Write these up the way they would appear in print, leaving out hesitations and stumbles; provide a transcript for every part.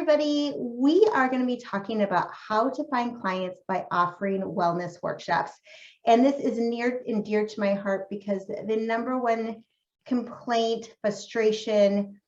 everybody. We are going to be talking about how to find clients by offering wellness workshops. And this is near and dear to my heart because the number one complaint, frustration,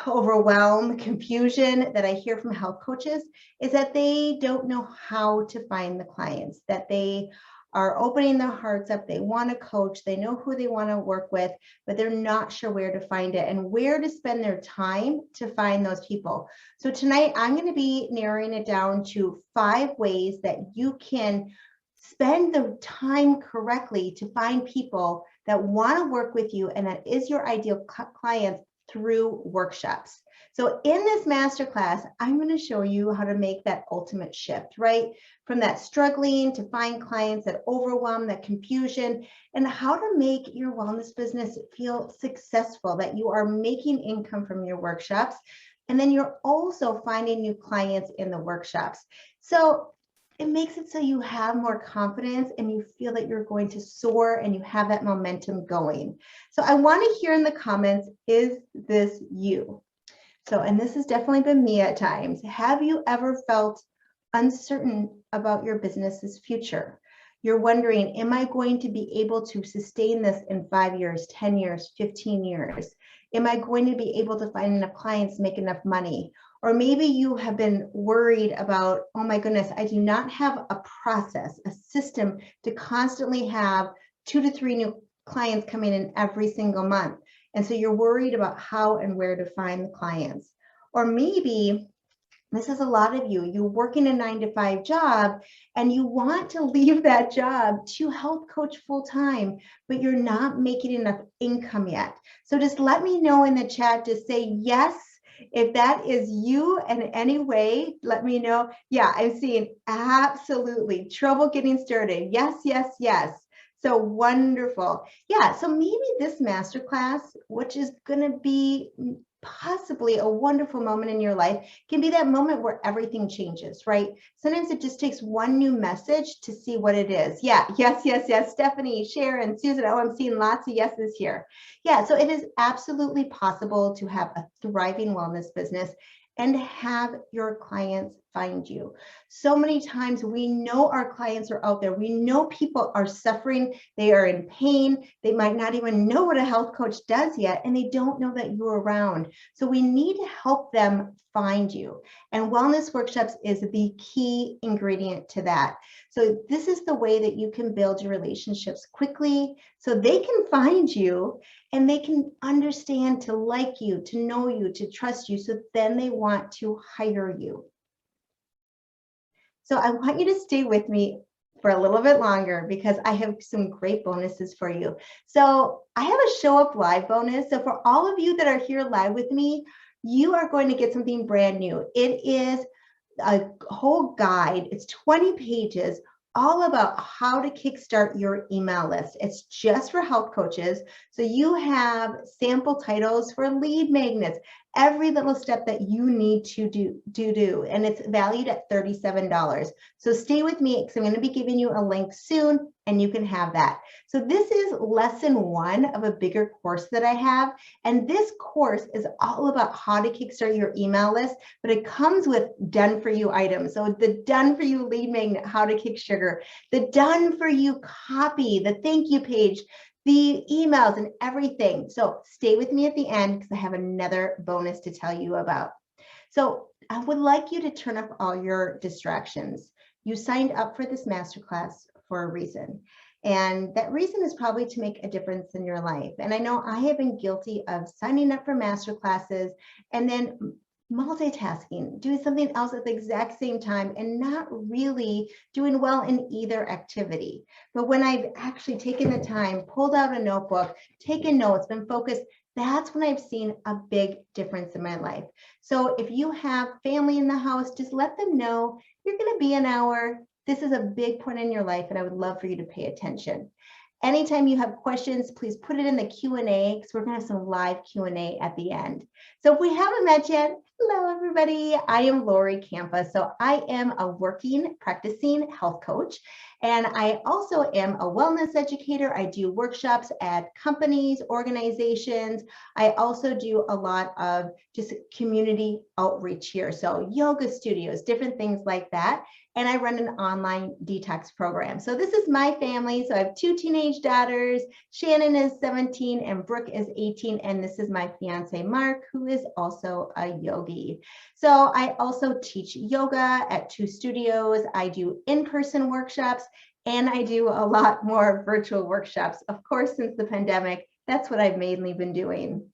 overwhelm, confusion that I hear from health coaches is that they don't know how to find the clients, that they are opening their hearts up. They want to coach, they know who they want to work with, but they're not sure where to find it and where to spend their time to find those people. So tonight I'm going to be narrowing it down to 5 ways that you can spend the time correctly to find people that want to work with you and that is your ideal client through workshops. So in this masterclass, I'm going to show you how to make that ultimate shift, right? From that struggling to find clients, that overwhelm, that confusion, and how to make your wellness business feel successful, that you are making income from your workshops. And then you're also finding new clients in the workshops. So it makes it so you have more confidence and you feel that you're going to soar and you have that momentum going. So I want to hear in the comments, is this you? So, and this has definitely been me at times. Have you ever felt uncertain about your business's future? You're wondering, am I going to be able to sustain this in 5 years, 10 years, 15 years? Am I going to be able to find enough clients, make enough money? Or maybe you have been worried about, oh my goodness, I do not have a process, a system to constantly have 2 to 3 new clients coming in every single month. And so you're worried about how and where to find the clients. Or maybe this is a lot of you, you're working a 9-to-5 job and you want to leave that job to help coach full time, but you're not making enough income yet. So just let me know in the chat to say yes. If that is you in any way, let me know. Yeah, I'm seeing absolutely trouble getting started. Yes, yes, yes. So wonderful. Yeah, so maybe this masterclass, which is going to be possibly a wonderful moment in your life, can be that moment where everything changes, right? Sometimes it just takes one new message to see what it is. Yeah, yes, yes, yes. Stephanie, Sharon, Susan, oh, I'm seeing lots of yeses here. Yeah, so it is absolutely possible to have a thriving wellness business and have your clients find you. So many times we know our clients are out there. We know people are suffering. They are in pain. They might not even know what a health coach does yet, and they don't know that you're around. So we need to help them find you. And wellness workshops is the key ingredient to that. So this is the way that you can build your relationships quickly so they can find you and they can understand to like you, to know you, to trust you. So then they want to hire you. So I want you to stay with me for a little bit longer because I have some great bonuses for you. So I have a show up live bonus. So for all of you that are here live with me, you are going to get something brand new. It is a whole guide. It's 20 pages all about how to kickstart your email list. It's just for health coaches. So you have sample titles for lead magnets, every little step that you need to do. And it's valued at $37. So stay with me because I'm going to be giving you a link soon and you can have that. So this is lesson 1 of a bigger course that I have. And this course is all about how to kickstart your email list, but it comes with done for you items. So the done for you lead magnet, how to kick sugar, the done for you copy, the thank you page, the emails and everything. So stay with me at the end because I have another bonus to tell you about. So I would like you to turn off all your distractions. You signed up for this masterclass for a reason. And that reason is probably to make a difference in your life. And I know I have been guilty of signing up for masterclasses and then multitasking, doing something else at the exact same time and not really doing well in either activity. But when I've actually taken the time, pulled out a notebook, taken notes, been focused, that's when I've seen a big difference in my life. So if you have family in the house, just let them know you're going to be an hour. This is a big point in your life, and I would love for you to pay attention. Anytime you have questions, please put it in the Q&A because we're going to have some live Q&A at the end. So if we haven't met yet, Hello, everybody. I am Lori Kampa. So I am a working, practicing health coach, and I also am a wellness educator. I do workshops at companies, organizations. I also do a lot of just community outreach here. So yoga studios, different things like that. And I run an online detox program. So this is my family. So I have 2 teenage daughters. Shannon is 17 and Brooke is 18. And this is my fiance, Mark, who is also a yogi. So I also teach yoga at 2 studios. I do in-person workshops, and I do a lot more virtual workshops. Of course, since the pandemic, that's what I've mainly been doing.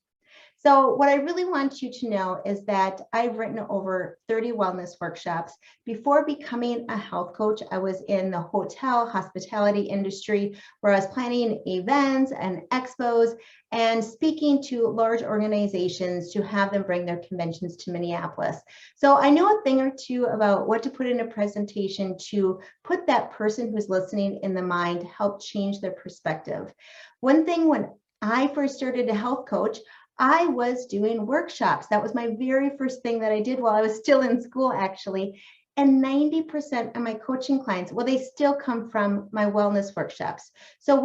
So what I really want you to know is that I've written over 30 wellness workshops. Before becoming a health coach, I was in the hotel hospitality industry where I was planning events and expos and speaking to large organizations to have them bring their conventions to Minneapolis. So I know a thing or two about what to put in a presentation to put that person who's listening in the mind, help change their perspective. One thing, when I first started a health coach, I was doing workshops. That was my very first thing that I did while I was still in school, actually. And 90% of my coaching clients, well, they still come from my wellness workshops. So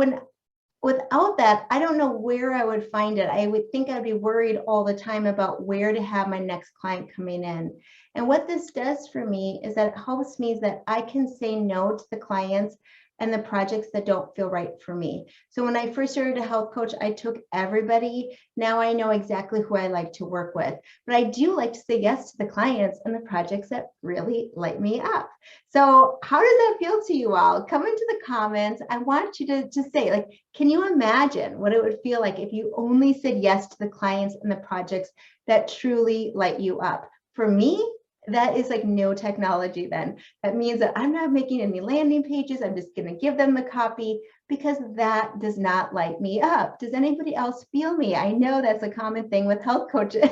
without that, I don't know where I would find it. I would think I'd be worried all the time about where to have my next client coming in. And what this does for me is that it helps me that I can say no to the clients and the projects that don't feel right for me. So when I first started a health coach, I took everybody. Now I know exactly who I like to work with, but I do like to say yes to the clients and the projects that really light me up. So how does that feel to you all? Come into the comments. I want you to say, like, can you imagine what it would feel like if you only said yes to the clients and the projects that truly light you up? For me, that is like no technology then. That means that I'm not making any landing pages. I'm just going to give them the copy because that does not light me up. Does anybody else feel me? I know that's a common thing with health coaches.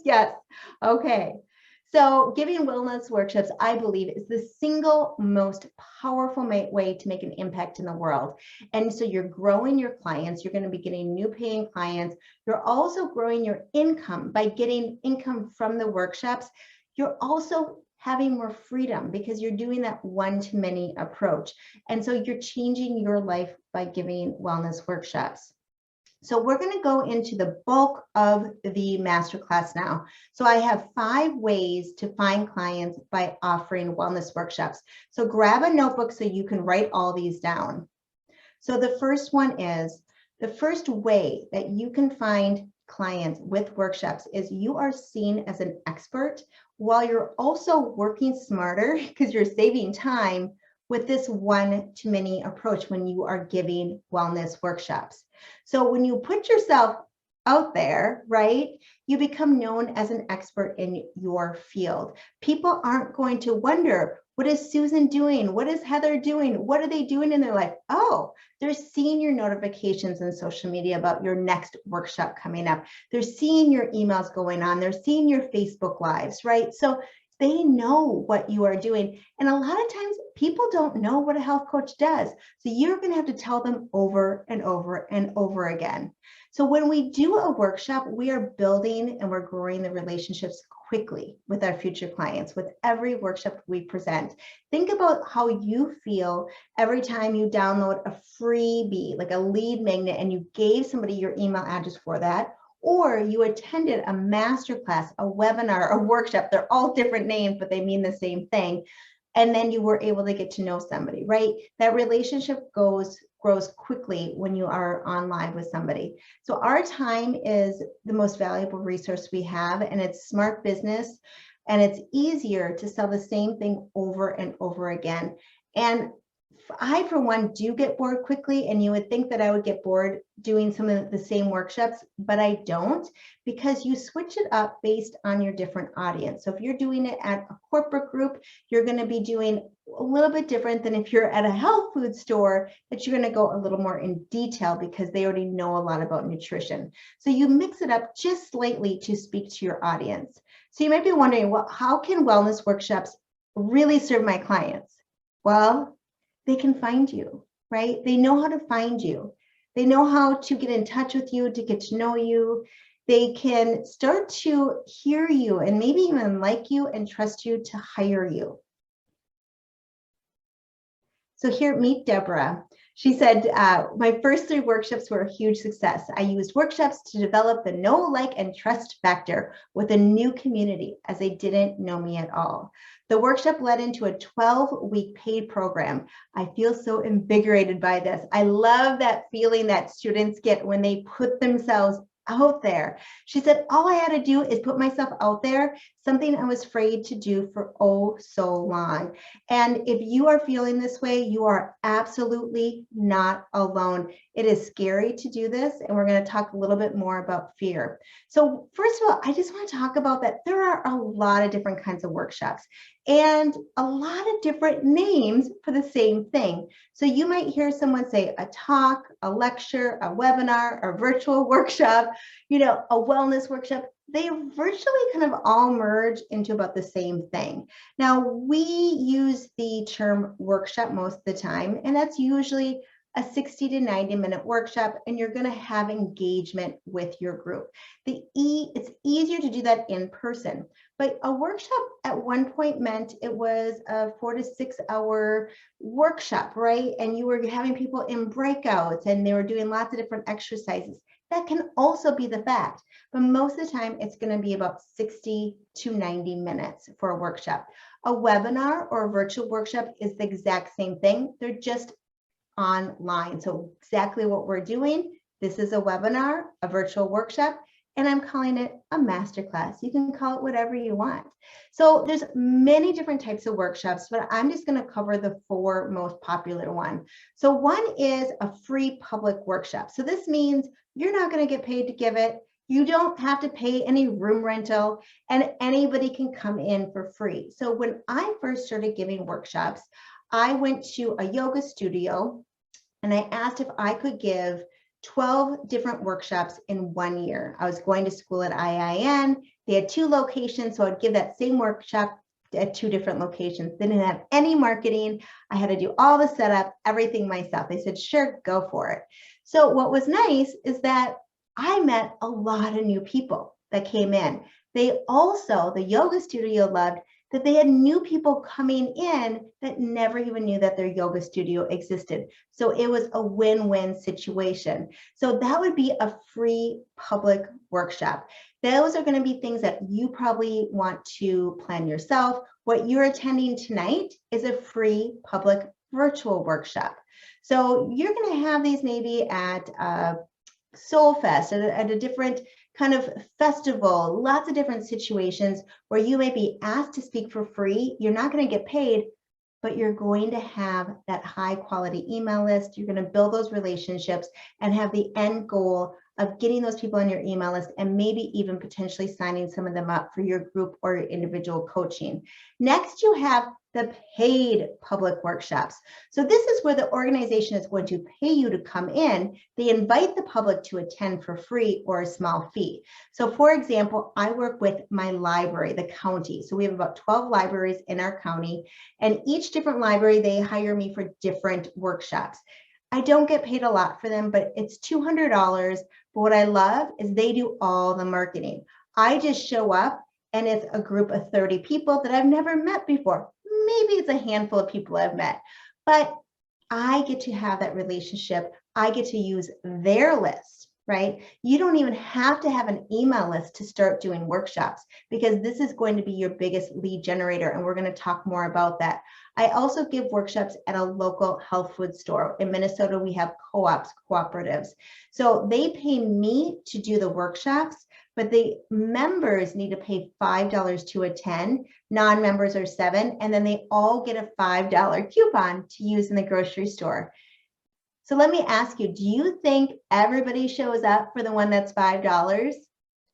Yes. Okay. So giving wellness workshops, I believe, is the single most powerful way to make an impact in the world. And so you're growing your clients. You're going to be getting new paying clients. You're also growing your income by getting income from the workshops. You're also having more freedom because you're doing that one-to-many approach. And so you're changing your life by giving wellness workshops. So we're going to go into the bulk of the masterclass now. So I have 5 ways to find clients by offering wellness workshops. So grab a notebook so you can write all these down. So the first one is, the first way that you can find clients with workshops is you are seen as an expert while you're also working smarter because you're saving time with this one-to-many approach when you are giving wellness workshops. So when you put yourself out there, right, you become known as an expert in your field. People aren't going to wonder, what is Susan doing? What is Heather doing? What are they doing in their life? Oh, they're seeing your notifications on social media about your next workshop coming up. They're seeing your emails going on. They're seeing your Facebook lives, right? So they know what you are doing. And a lot of times people don't know what a health coach does. So you're going to have to tell them over and over and over again. So when we do a workshop, we are building and we're growing the relationships quickly with our future clients with every workshop we present. Think about how you feel every time you download a freebie, like a lead magnet, and you gave somebody your email address for that, or you attended a masterclass, a webinar, a workshop. They're all different names, but they mean the same thing. And then you were able to get to know somebody, right? That relationship grows quickly when you are online with somebody. So our time is the most valuable resource we have, and it's smart business, and it's easier to sell the same thing over and over again. And I, for one, do get bored quickly, and you would think that I would get bored doing some of the same workshops, but I don't, because you switch it up based on your different audience. So if you're doing it at a corporate group, you're going to be doing a little bit different than if you're at a health food store, that you're going to go a little more in detail because they already know a lot about nutrition. So you mix it up just slightly to speak to your audience. So you might be wondering, well, how can wellness workshops really serve my clients? Well, they can find you, right? They know how to find you. They know how to get in touch with you, to get to know you. They can start to hear you and maybe even like you and trust you to hire you. So here, meet Deborah. She said, my first 3 workshops were a huge success. I used workshops to develop the know, like, and trust factor with a new community as they didn't know me at all. The workshop led into a 12-week paid program. I feel so invigorated by this. I love that feeling that students get when they put themselves out there. She said, all I had to do is put myself out there, something I was afraid to do for oh so long. And if you are feeling this way, you are absolutely not alone. It is scary to do this, and we're going to talk a little bit more about fear. So first of all, I just want to talk about that there are a lot of different kinds of workshops and a lot of different names for the same thing. So you might hear someone say a talk, a lecture, a webinar, a virtual workshop, you know, a wellness workshop. They virtually kind of all merge into about the same thing. Now, we use the term workshop most of the time, and that's usually a 60 to 90-minute workshop, and you're going to have engagement with your group. It's easier to do that in person, but a workshop at one point meant it was a 4 to 6 hour workshop, right? And you were having people in breakouts, and they were doing lots of different exercises. That can also be the fact, but most of the time it's going to be about 60 to 90 minutes for a workshop. A webinar or a virtual workshop is the exact same thing. They're just online. So exactly what we're doing, this is a webinar, a virtual workshop, and I'm calling it a masterclass. You can call it whatever you want. So there's many different types of workshops, but I'm just going to cover the 4 most popular ones. So one is a free public workshop. So this means you're not going to get paid to give it. You don't have to pay any room rental, and anybody can come in for free. So when I first started giving workshops, I went to a yoga studio and I asked if I could give 12 different workshops in 1 year. I was going to school at IIN. They had 2 locations, so I'd give that same workshop at 2 different locations. They didn't have any marketing. I had to do all the setup, everything myself. They said, sure, go for it. So what was nice is that I met a lot of new people that came in. They also, the yoga studio loved that they had new people coming in that never even knew that their yoga studio existed. So it was a win-win situation. So that would be a free public workshop. Those are going to be things that you probably want to plan yourself. What you're attending tonight is a free public virtual workshop. So you're going to have these maybe at Soul Fest, at a different kind of festival, lots of different situations where you may be asked to speak for free. You're not going to get paid, but you're going to have that high quality email list. You're going to build those relationships and have the end goal of getting those people on your email list and maybe even potentially signing some of them up for your group or your individual coaching. Next, you have the paid public workshops. So this is where the organization is going to pay you to come in. They invite the public to attend for free or a small fee. So for example, I work with my library, the county. So we have about 12 libraries in our county, and each different library, they hire me for different workshops. I don't get paid a lot for them, but it's $200. But what I love is they do all the marketing. I just show up and it's a group of 30 people that I've never met before. Maybe it's a handful of people I've met, but I get to have that relationship. I get to use their list, right? You don't even have to have an email list to start doing workshops, because this is going to be your biggest lead generator. And we're going to talk more about that. I also give workshops at a local health food store. In Minnesota, we have co-ops, cooperatives. So they pay me to do the workshops, but the members need to pay $5 to attend. Non-members are $7, and then they all get a $5 coupon to use in the grocery store. So let me ask you, do you think everybody shows up for the one that's $5?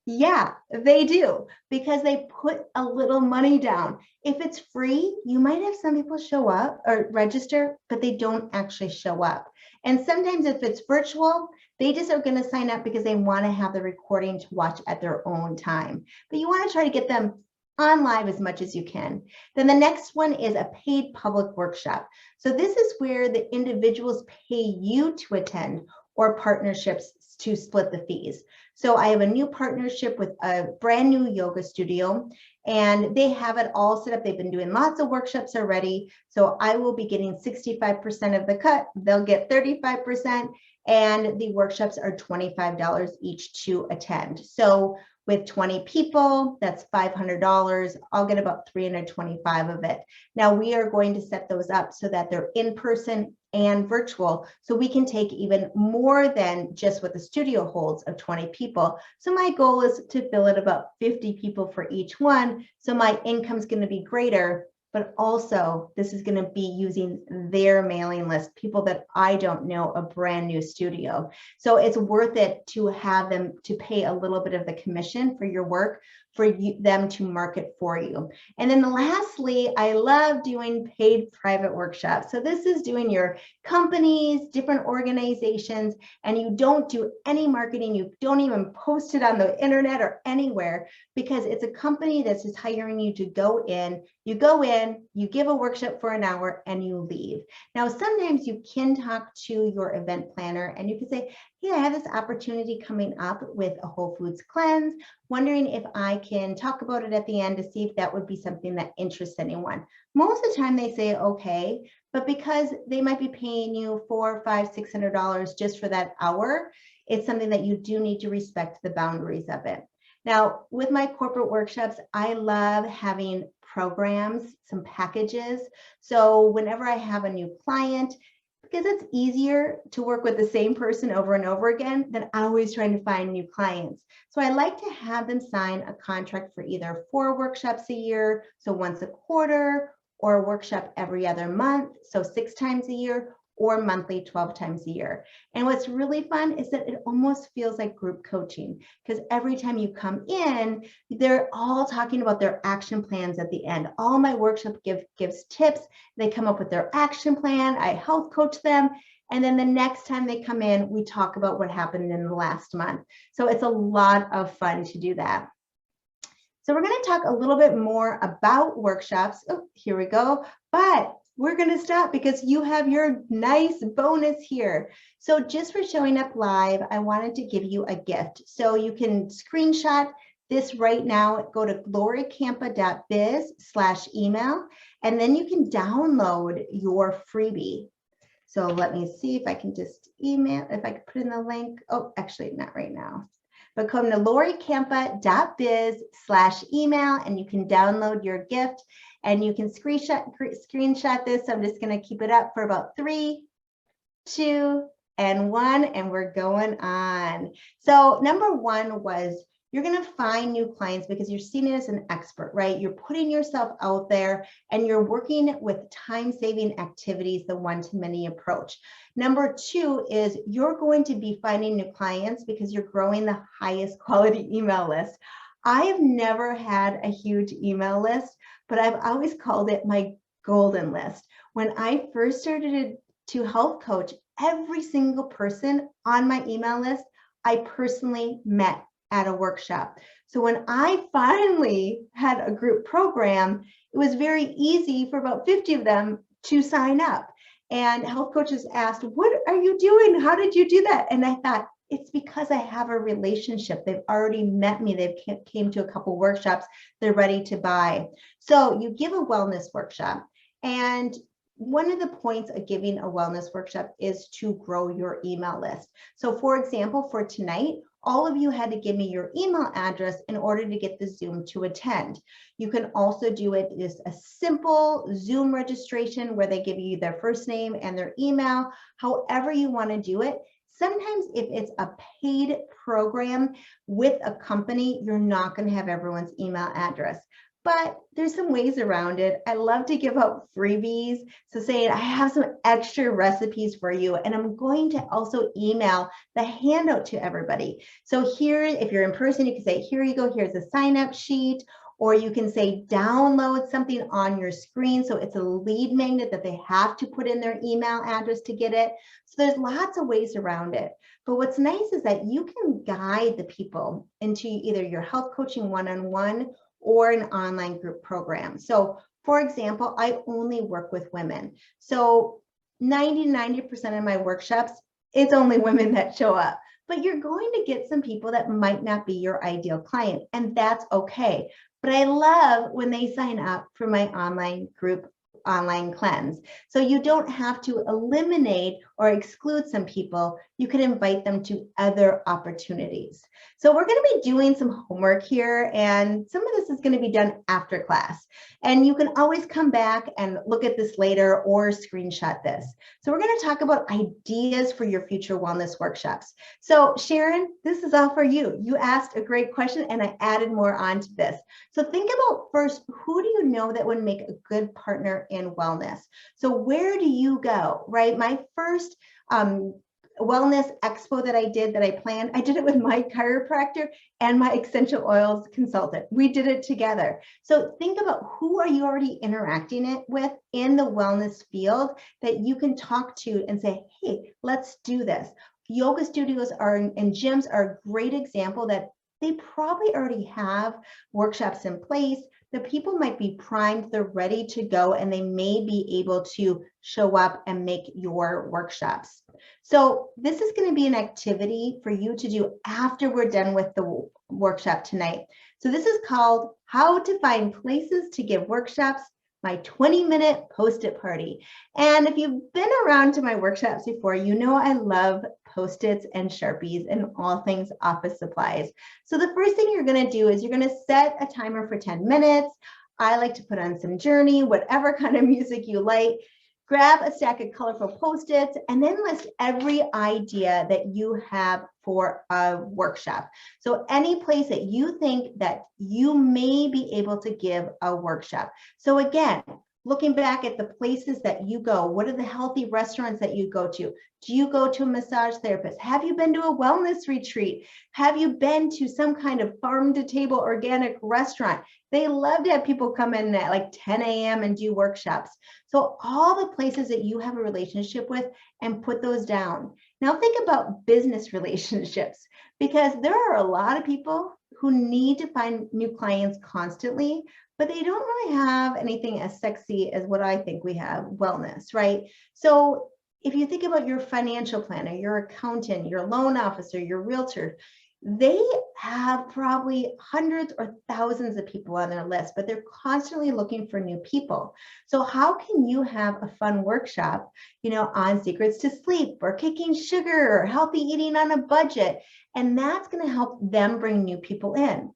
Yeah, they do, because they put a little money down. If it's free, you might have some people show up or register, but they don't actually show up. And sometimes if it's virtual, they just are going to sign up because they want to have the recording to watch at their own time. But you want to try to get them on live as much as you can. Then the next one is a paid public workshop. So this is where the individuals pay you to attend, or partnerships to split the fees. So I have a new partnership with a brand new yoga studio, and they have it all set up. They've been doing lots of workshops already. So I will be getting 65% of the cut. They'll get 35%, and the workshops are $25 each to attend. So with 20 people, that's $500. I'll get about $325 of it. Now we are going to set those up so that they're in person and virtual, so we can take even more than just what the studio holds of 20 people. So my goal is to fill it about 50 people for each one. So my income is going to be greater, but also this is going to be using their mailing list, people that I don't know, a brand new studio. So it's worth it to have them to pay a little bit of the commission for your work, for them to market for you. And then lastly, I love doing paid private workshops. So this is doing your companies, different organizations, and you don't do any marketing. You don't even post it on the internet or anywhere, because it's a company that's just hiring you to go in. You go in, you give a workshop for an hour, and you leave. Now, sometimes you can talk to your event planner and you can say, hey, I have this opportunity coming up with a Whole Foods cleanse, wondering if I can talk about it at the end to see if that would be something that interests anyone. Most of the time they say, okay, but because they might be paying you $400, $500, $600 just for that hour, it's something that you do need to respect the boundaries of it. Now, with my corporate workshops, I love having programs, some packages. So whenever I have a new client, because it's easier to work with the same person over and over again than always trying to find new clients. So I like to have them sign a contract for either 4 workshops a year, so once a quarter, or a workshop every other month, so 6 times a year, or monthly 12 times a year. And what's really fun is that it almost feels like group coaching, because every time you come in, they're all talking about their action plans at the end. All my workshop gives tips. They come up with their action plan. I health coach them. And then the next time they come in, we talk about what happened in the last month. So it's a lot of fun to do that. So we're going to talk a little bit more about workshops. Oh, here we go. But we're going to stop because you have your nice bonus here. So just for showing up live, I wanted to give you a gift. So you can screenshot this right now. Go to glorykampa.biz/email, and then you can download your freebie. So let me see if I can just email, if I could put in the link. Oh, actually not right now. But come to glorykampa.biz/email and you can download your gift, and you can screenshot this. I'm just going to keep it up for about 3, 2, and 1, and we're going on. So number 1 was, you're going to find new clients because you're seen as an expert, right? You're putting yourself out there and you're working with time-saving activities, the one-to-many approach. Number 2 is you're going to be finding new clients because you're growing the highest quality email list. I have never had a huge email list, but I've always called it my golden list. When I first started to health coach, every single person on my email list, I personally met at a workshop. So when I finally had a group program, it was very easy for about 50 of them to sign up. And health coaches asked, what are you doing? How did you do that? And I thought, it's because I have a relationship. They've already met me. They've came to a couple workshops. They're ready to buy. So you give a wellness workshop. And one of the points of giving a wellness workshop is to grow your email list. So for example, for tonight, all of you had to give me your email address in order to get the Zoom to attend. You can also do it as a simple Zoom registration where they give you their first name and their email, however you want to do it. Sometimes if it's a paid program with a company, you're not going to have everyone's email address. But there's some ways around it. I love to give out freebies. So saying, I have some extra recipes for you, and I'm going to also email the handout to everybody. So here, if you're in person, you can say, here you go, here's a sign-up sheet, or you can say, download something on your screen. So it's a lead magnet that they have to put in their email address to get it. So there's lots of ways around it. But what's nice is that you can guide the people into either your health coaching one-on-one or an online group program. So for example, I only work with women. So 90% of my workshops, it's only women that show up. but you're going to get some people that might not be your ideal client, and that's okay. But I love when they sign up for my online group, Online Cleanse. So you don't have to eliminate or exclude some people. You can invite them to other opportunities. So we're going to be doing some homework here, and some of this is going to be done after class. And you can always come back and look at this later or screenshot this. So we're going to talk about ideas for your future wellness workshops. So Sharon, this is all for you. You asked a great question and I added more onto this. So think about first, who do you know that would make a good partner in wellness? So where do you go, right? My first wellness expo that I planned, I did it with my chiropractor and my essential oils consultant. We did it together. So think about, who are you already interacting it with in the wellness field that you can talk to and say, hey, let's do this. Yoga studios and gyms are a great example that they probably already have workshops in place. The people might be primed, they're ready to go, and they may be able to show up and make your workshops. So this is going to be an activity for you to do after we're done with the workshop tonight. So this is called How to Find Places to Give Workshops, my 20-minute post-it party. And if you've been around to my workshops before, you know I love Post-its and Sharpies and all things office supplies. So the first thing you're going to do is you're going to set a timer for 10 minutes. I like to put on some Journey, whatever kind of music you like. Grab a stack of colorful Post-its and then list every idea that you have for a workshop. So any place that you think that you may be able to give a workshop. So again, looking back at the places that you go, what are the healthy restaurants that you go to? Do you go to a massage therapist? Have you been to a wellness retreat? Have you been to some kind of farm to table organic restaurant? They love to have people come in at like 10 a.m. and do workshops. So all the places that you have a relationship with, and put those down. Now think about business relationships, because there are a lot of people who need to find new clients constantly, but they don't really have anything as sexy as what I think we have, wellness, right? So if you think about your financial planner, your accountant, your loan officer, your realtor, they have probably hundreds or thousands of people on their list, but they're constantly looking for new people. So how can you have a fun workshop, on secrets to sleep or kicking sugar or healthy eating on a budget? And that's going to help them bring new people in.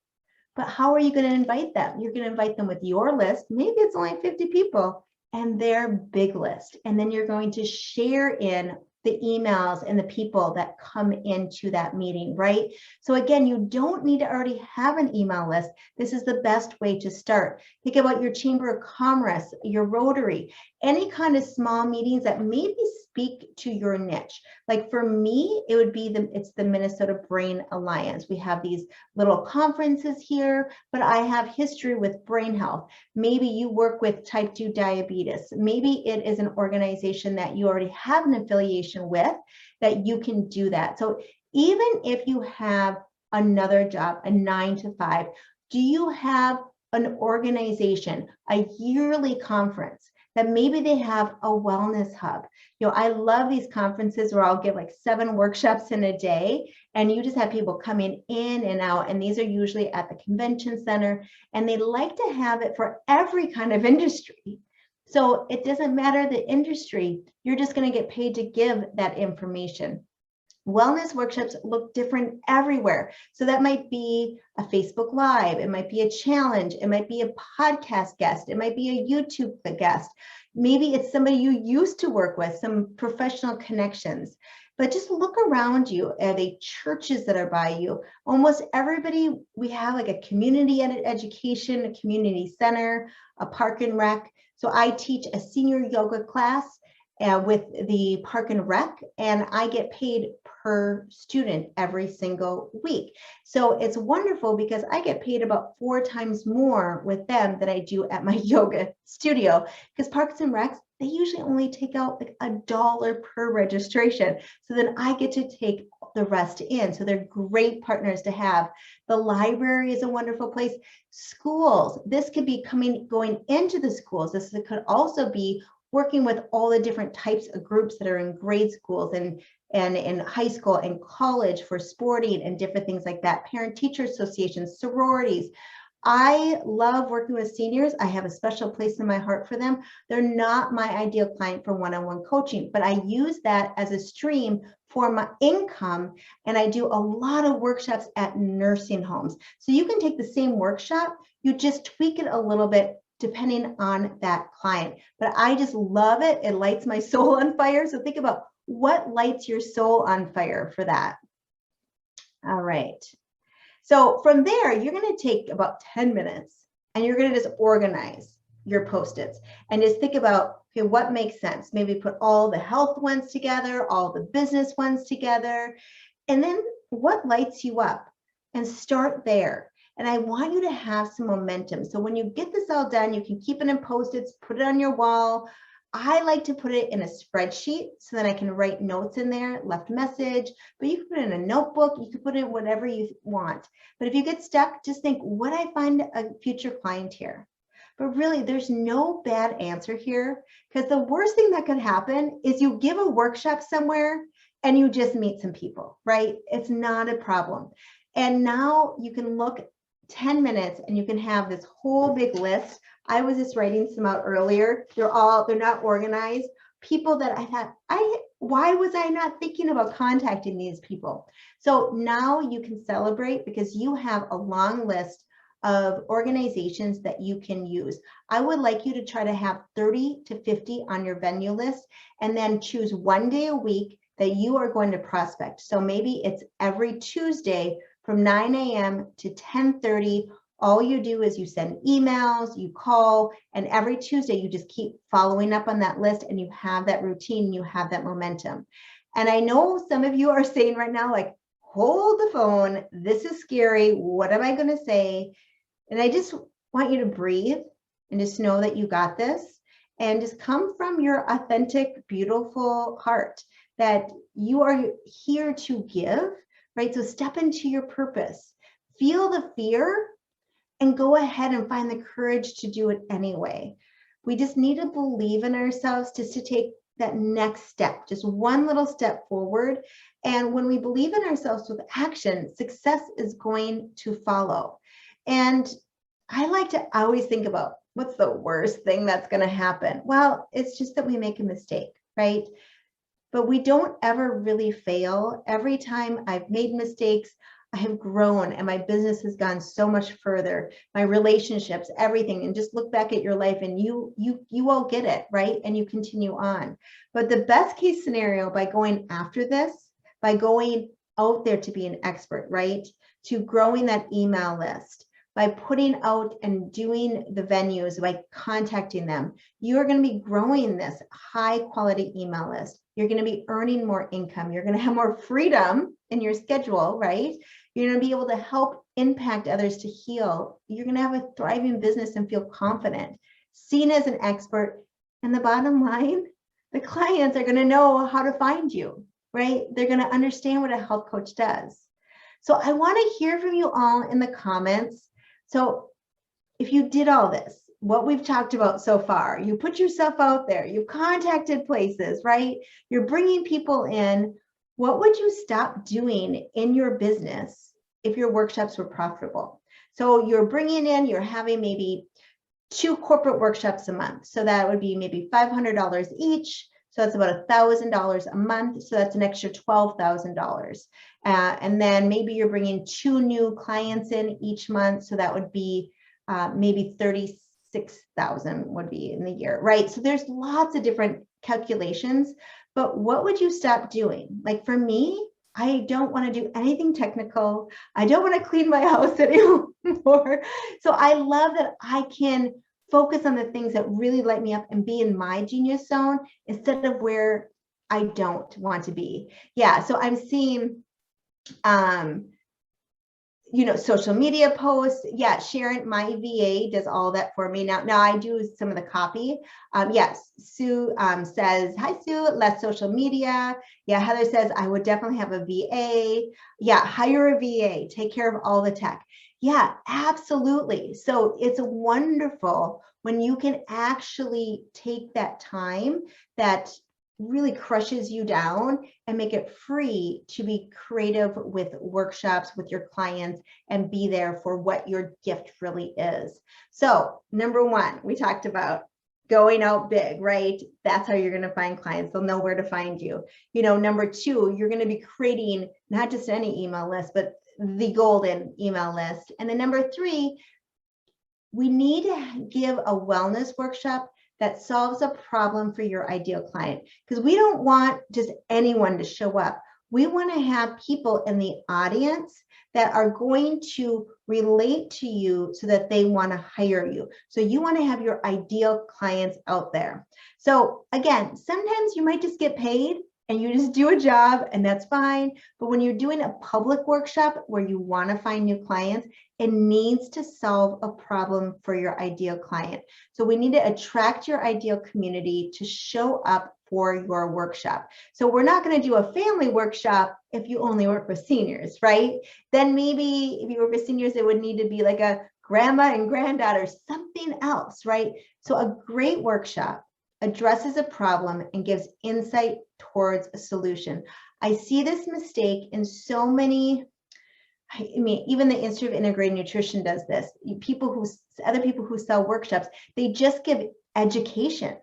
But how are you going to invite them? You're going to invite them with your list. Maybe it's only 50 people and their big list. And then you're going to share in the emails and the people that come into that meeting, right? So again, you don't need to already have an email list. This is the best way to start. Think about your Chamber of Commerce, your Rotary, any kind of small meetings that maybe speak to your niche. Like for me, it would be it's the Minnesota Brain Alliance. We have these little conferences here, but I have history with brain health. Maybe you work with type 2 diabetes. Maybe it is an organization that you already have an affiliation with, that you can do that. So even if you have another job, a 9 to 5, do you have an organization, a yearly conference that maybe they have a wellness hub? I love these conferences where I'll give like 7 workshops in a day, and you just have people coming in and out. And these are usually at the convention center, and they like to have it for every kind of industry. So it doesn't matter the industry, you're just going to get paid to give that information. Wellness workshops look different everywhere. So that might be a Facebook Live, it might be a challenge, it might be a podcast guest, it might be a YouTube guest. Maybe it's somebody you used to work with, some professional connections. But just look around you. Are they churches that are by you? Almost everybody, we have like a community education, a community center, a park and rec. So I teach a senior yoga class with the Park and Rec, and I get paid per student every single week. So it's wonderful because I get paid about 4 times more with them than I do at my yoga studio, because Parks and Recs, they usually only take out like $1 per registration. So then I get to take the rest in. So they're great partners to have. The library is a wonderful place. Schools, this could be going into the schools. This could also be working with all the different types of groups that are in grade schools and and in high school and college for sporting and different things like that, parent-teacher associations, sororities. I love working with seniors. I have a special place in my heart for them. They're not my ideal client for one-on-one coaching, but I use that as a stream for my income. And I do a lot of workshops at nursing homes. So you can take the same workshop, you just tweak it a little bit depending on that client. But I just love it. It lights my soul on fire. So think about what lights your soul on fire for that. All right. So from there, you're going to take about 10 minutes and you're going to just organize your Post-its and just think about, okay, what makes sense? Maybe put all the health ones together, all the business ones together, and then what lights you up, and start there. And I want you to have some momentum. So when you get this all done, you can keep it in Post-its, put it on your wall. I like to put it in a spreadsheet so that I can write notes in there, left message, but you can put it in a notebook, you can put it in whatever you want. But if you get stuck, just think, would I find a future client here? But really, there's no bad answer here, because the worst thing that could happen is you give a workshop somewhere and you just meet some people, right? It's not a problem. And now you can look 10 minutes and you can have this whole big list. I was just writing some out earlier. They're not organized. People that I thought, why was I not thinking about contacting these people? So now you can celebrate because you have a long list of organizations that you can use. I would like you to try to have 30 to 50 on your venue list, and then choose one day a week that you are going to prospect. So maybe it's every Tuesday from 9 a.m. to 10:30. All you do is you send emails, you call, and every Tuesday you just keep following up on that list, and you have that routine, you have that momentum. And I know some of you are saying right now, like, hold the phone, this is scary, what am I going to say? And I just want you to breathe and just know that you got this, and just come from your authentic, beautiful heart that you are here to give, right? So step into your purpose, feel the fear, and go ahead and find the courage to do it anyway. We just need to believe in ourselves just to take that next step, just one little step forward. And when we believe in ourselves with action, success is going to follow. And I like to always think about, what's the worst thing that's going to happen? Well, it's just that we make a mistake, right? But we don't ever really fail. Every time I've made mistakes, I have grown, and my business has gone so much further, my relationships, everything. And just look back at your life and you all get it, right? And you continue on. But the best case scenario, by going after this, by going out there to be an expert, right? To growing that email list, by putting out and doing the venues, by contacting them, you're going to be growing this high quality email list. You're going to be earning more income. You're going to have more freedom in your schedule, right? You're going to be able to help impact others to heal. You're going to have a thriving business and feel confident, seen as an expert. And the bottom line, the clients are going to know how to find you, right? They're going to understand what a health coach does. So I want to hear from you all in the comments. So if you did all this, what we've talked about so far, you put yourself out there, you contacted places, right? You're bringing people in. What would you stop doing in your business if your workshops were profitable? So you're bringing in, you're having maybe 2 corporate workshops a month. So that would be maybe $500 each. So that's about $1,000 a month. So that's an extra $12,000. And then maybe you're bringing 2 new clients in each month. So that would be maybe 36,000 would be in the year, right? So there's lots of different calculations, but what would you stop doing? Like for me, I don't want to do anything technical. I don't want to clean my house anymore. So I love that I can focus on the things that really light me up and be in my genius zone instead of where I don't want to be. Yeah, so I'm seeing social media posts. Yeah, Sharon, my VA does all that for me. Now I do some of the copy. Yes, Sue says, hi, Sue, less social media. Yeah, Heather says, I would definitely have a VA. Yeah, hire a VA, take care of all the tech. Yeah, absolutely. So it's wonderful when you can actually take that time that really crushes you down, and make it free to be creative with workshops with your clients and be there for what your gift really is. So number one, we talked about going out big, right? That's how you're going to find clients. They'll know where to find you. Number two, you're going to be creating not just any email list, but the golden email list. And then number three, we need to give a wellness workshop that solves a problem for your ideal client, because we don't want just anyone to show up. We want to have people in the audience that are going to relate to you so that they want to hire you. So you want to have your ideal clients out there. So again, sometimes you might just get paid and you just do a job, and that's fine. But when you're doing a public workshop where you want to find new clients, it needs to solve a problem for your ideal client. So we need to attract your ideal community to show up for your workshop. So we're not going to do a family workshop if you only work with seniors, right? Then maybe if you work with seniors, it would need to be like a grandma and granddaughter, something else, right? So a great workshop addresses a problem and gives insight towards a solution. I see this mistake in so many. I mean, even the Institute of Integrated Nutrition does this. Other people who sell workshops, they just give education,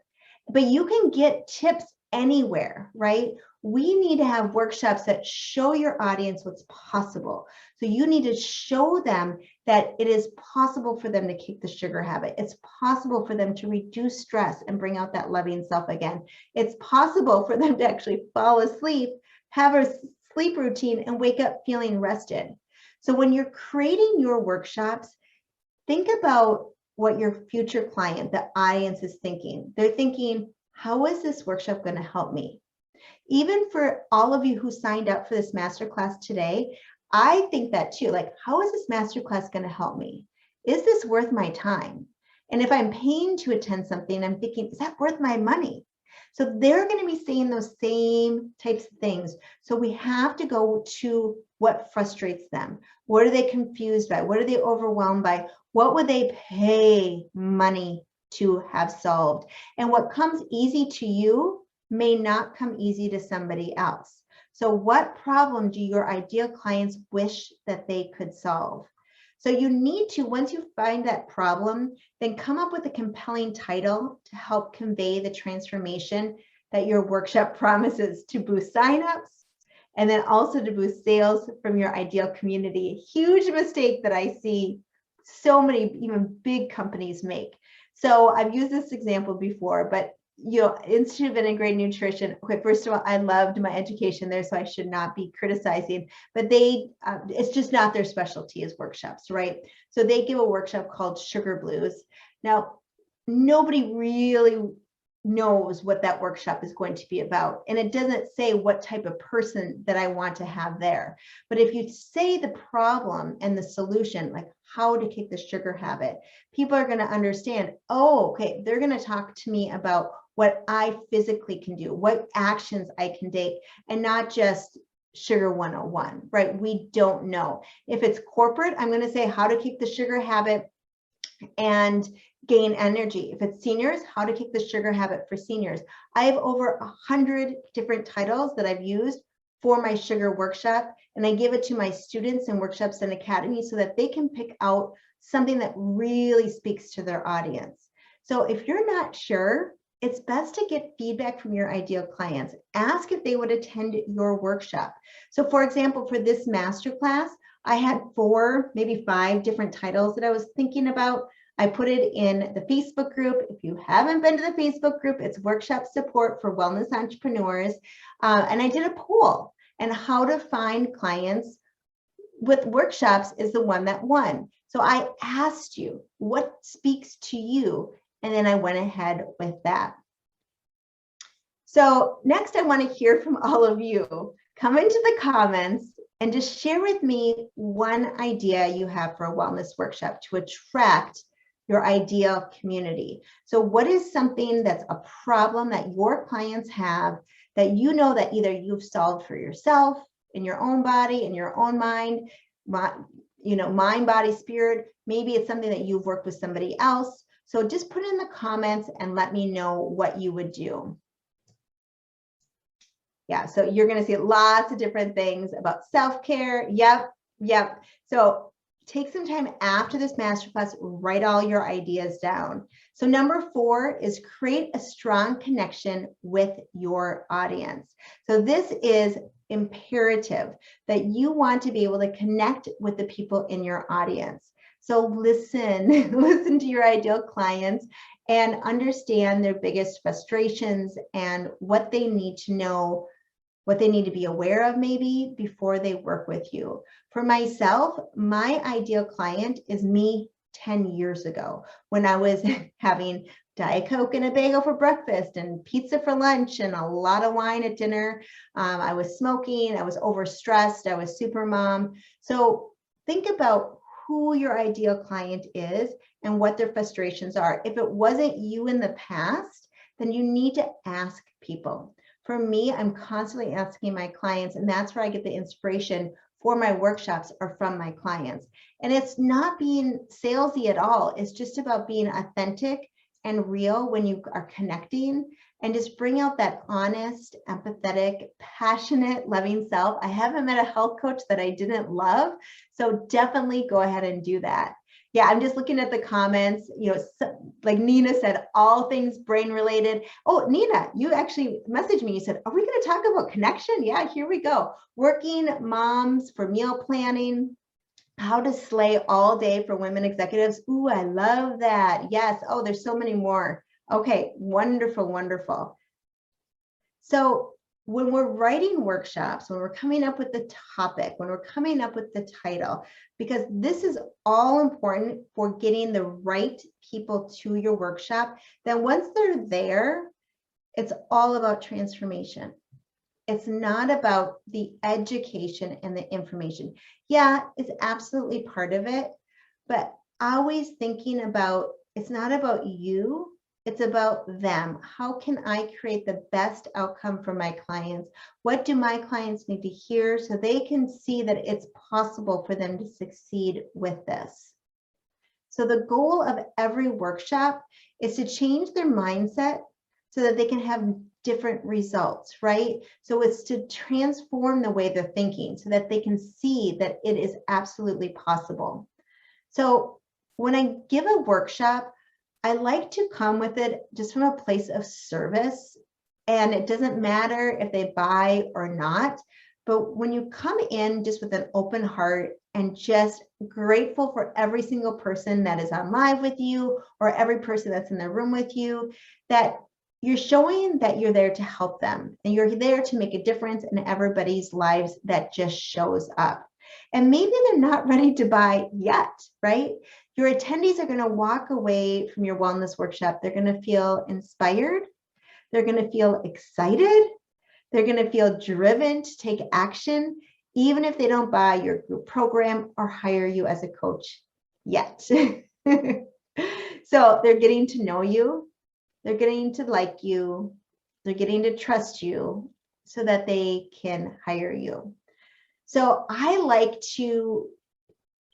but you can get tips anywhere, right? We need to have workshops that show your audience what's possible. So you need to show them that it is possible for them to kick the sugar habit. It's possible for them to reduce stress and bring out that loving self again. It's possible for them to actually fall asleep, have a sleep routine, and wake up feeling rested. So when you're creating your workshops, think about what your future client, the audience, is thinking. They're thinking, how is this workshop going to help me? Even for all of you who signed up for this masterclass today, I think that too. Like, how is this masterclass going to help me? Is this worth my time? And if I'm paying to attend something, I'm thinking, is that worth my money? So they're going to be saying those same types of things. So we have to go to what frustrates them. What are they confused by? What are they overwhelmed by? What would they pay money to have solved? And what comes easy to you may not come easy to somebody else. So what problem do your ideal clients wish that they could solve? So you need to, once you find that problem, then come up with a compelling title to help convey the transformation that your workshop promises to boost signups, and then also to boost sales from your ideal community. A huge mistake that I see so many even big companies make. So I've used this example before, but Institute of Integrated Nutrition. Okay, first of all, I loved my education there, so I should not be criticizing, but it's just not their specialty as workshops, right? So they give a workshop called Sugar Blues. Now, nobody really knows what that workshop is going to be about, and it doesn't say what type of person that I want to have there. But if you say the problem and the solution, like how to kick the sugar habit, people are going to understand, oh, okay, they're going to talk to me about what I physically can do, what actions I can take, and not just sugar 101, right? We don't know. If it's corporate, I'm going to say how to kick the sugar habit and gain energy. If it's seniors, how to kick the sugar habit for seniors. I have over 100 different titles that I've used for my sugar workshop, and I give it to my students in workshops and academies so that they can pick out something that really speaks to their audience. So if you're not sure, it's best to get feedback from your ideal clients. Ask if they would attend your workshop. So for example, for this masterclass, I had 4, maybe 5 different titles that I was thinking about. I put it in the Facebook group. If you haven't been to the Facebook group, it's Workshop Support for Wellness Entrepreneurs. And I did a poll, and how to find clients with workshops is the one that won. So I asked you, what speaks to you? And then I went ahead with that. So next I want to hear from all of you. Come into the comments and just share with me one idea you have for a wellness workshop to attract your ideal community. So what is something that's a problem that your clients have that you know that either you've solved for yourself in your own body, in your own mind, mind, body, spirit. Maybe it's something that you've worked with somebody else. So just put it in the comments and let me know what you would do. Yeah, so you're going to see lots of different things about self-care. Yep. So take some time after this masterclass, write all your ideas down. So number 4 is create a strong connection with your audience. So this is imperative that you want to be able to connect with the people in your audience. So listen to your ideal clients and understand their biggest frustrations and what they need to know, what they need to be aware of maybe before they work with you. For myself, my ideal client is me 10 years ago when I was having Diet Coke and a bagel for breakfast and pizza for lunch and a lot of wine at dinner. I was smoking, I was overstressed, I was super mom. So think about who your ideal client is and what their frustrations are. If it wasn't you in the past, then you need to ask people. For me, I'm constantly asking my clients, and that's where I get the inspiration for my workshops or from my clients. And it's not being salesy at all. It's just about being authentic and real when you are connecting, and just bring out that honest, empathetic, passionate, loving self. I haven't met a health coach that I didn't love. So definitely go ahead and do that. Yeah, I'm just looking at the comments, like Nina said, all things brain related. Oh, Nina, you actually messaged me. You said, are we going to talk about connection? Yeah, here we go. Working moms for meal planning, how to slay all day for women executives. Ooh, I love that. Yes. Oh, there's so many more. Okay, wonderful, wonderful. So when we're writing workshops, when we're coming up with the topic, when we're coming up with the title, because this is all important for getting the right people to your workshop, then once they're there, it's all about transformation. It's not about the education and the information. Yeah, it's absolutely part of it, but always thinking about, it's not about you, it's about them. How can I create the best outcome for my clients? What do my clients need to hear so they can see that it's possible for them to succeed with this? So the goal of every workshop is to change their mindset so that they can have different results, right? So it's to transform the way they're thinking so that they can see that it is absolutely possible. So when I give a workshop, I like to come with it just from a place of service, and it doesn't matter if they buy or not. But when you come in just with an open heart and just grateful for every single person that is on live with you or every person that's in the room with you, that you're showing that you're there to help them and you're there to make a difference in everybody's lives that just shows up. And maybe they're not ready to buy yet, right? Your attendees are going to walk away from your wellness workshop. They're going to feel inspired. They're going to feel excited. They're going to feel driven to take action, even if they don't buy your group program or hire you as a coach yet. So they're getting to know you. They're getting to like you. They're getting to trust you so that they can hire you. So I like to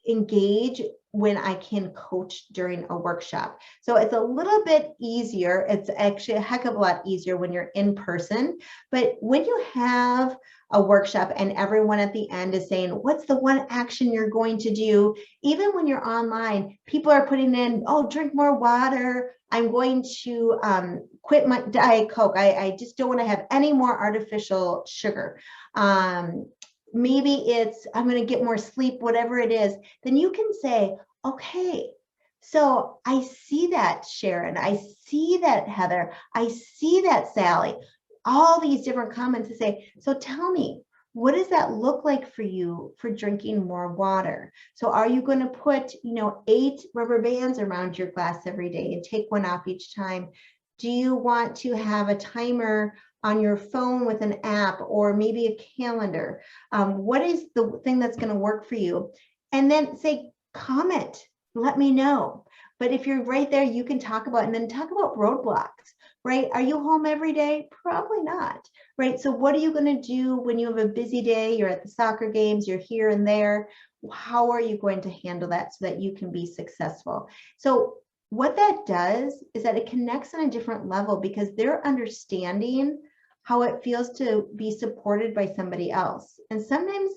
engage when I can coach during a workshop. So it's a little bit easier. It's actually a heck of a lot easier when you're in person. But when you have a workshop and everyone at the end is saying, what's the one action you're going to do? Even when you're online, people are putting in, oh, drink more water. I'm going to quit my Diet Coke. I just don't want to have any more artificial sugar. Maybe it's, I'm going to get more sleep, whatever it is. Then you can say, okay, so I see that, Sharon. I see that, Heather. I see that, Sally. All these different comments to say, so tell me, what does that look like for you for drinking more water? So are you going to put, 8 rubber bands around your glass every day and take one off each time? Do you want to have a timer on your phone with an app or maybe a calendar? What is the thing that's going to work for you? And then say, comment, let me know. But if you're right there, you can talk about, and then talk about roadblocks, right? Are you home every day? Probably not, right? So what are you going to do when you have a busy day? You're at the soccer games, you're here and there. How are you going to handle that so that you can be successful? So what that does is that it connects on a different level because they're understanding how it feels to be supported by somebody else. And sometimes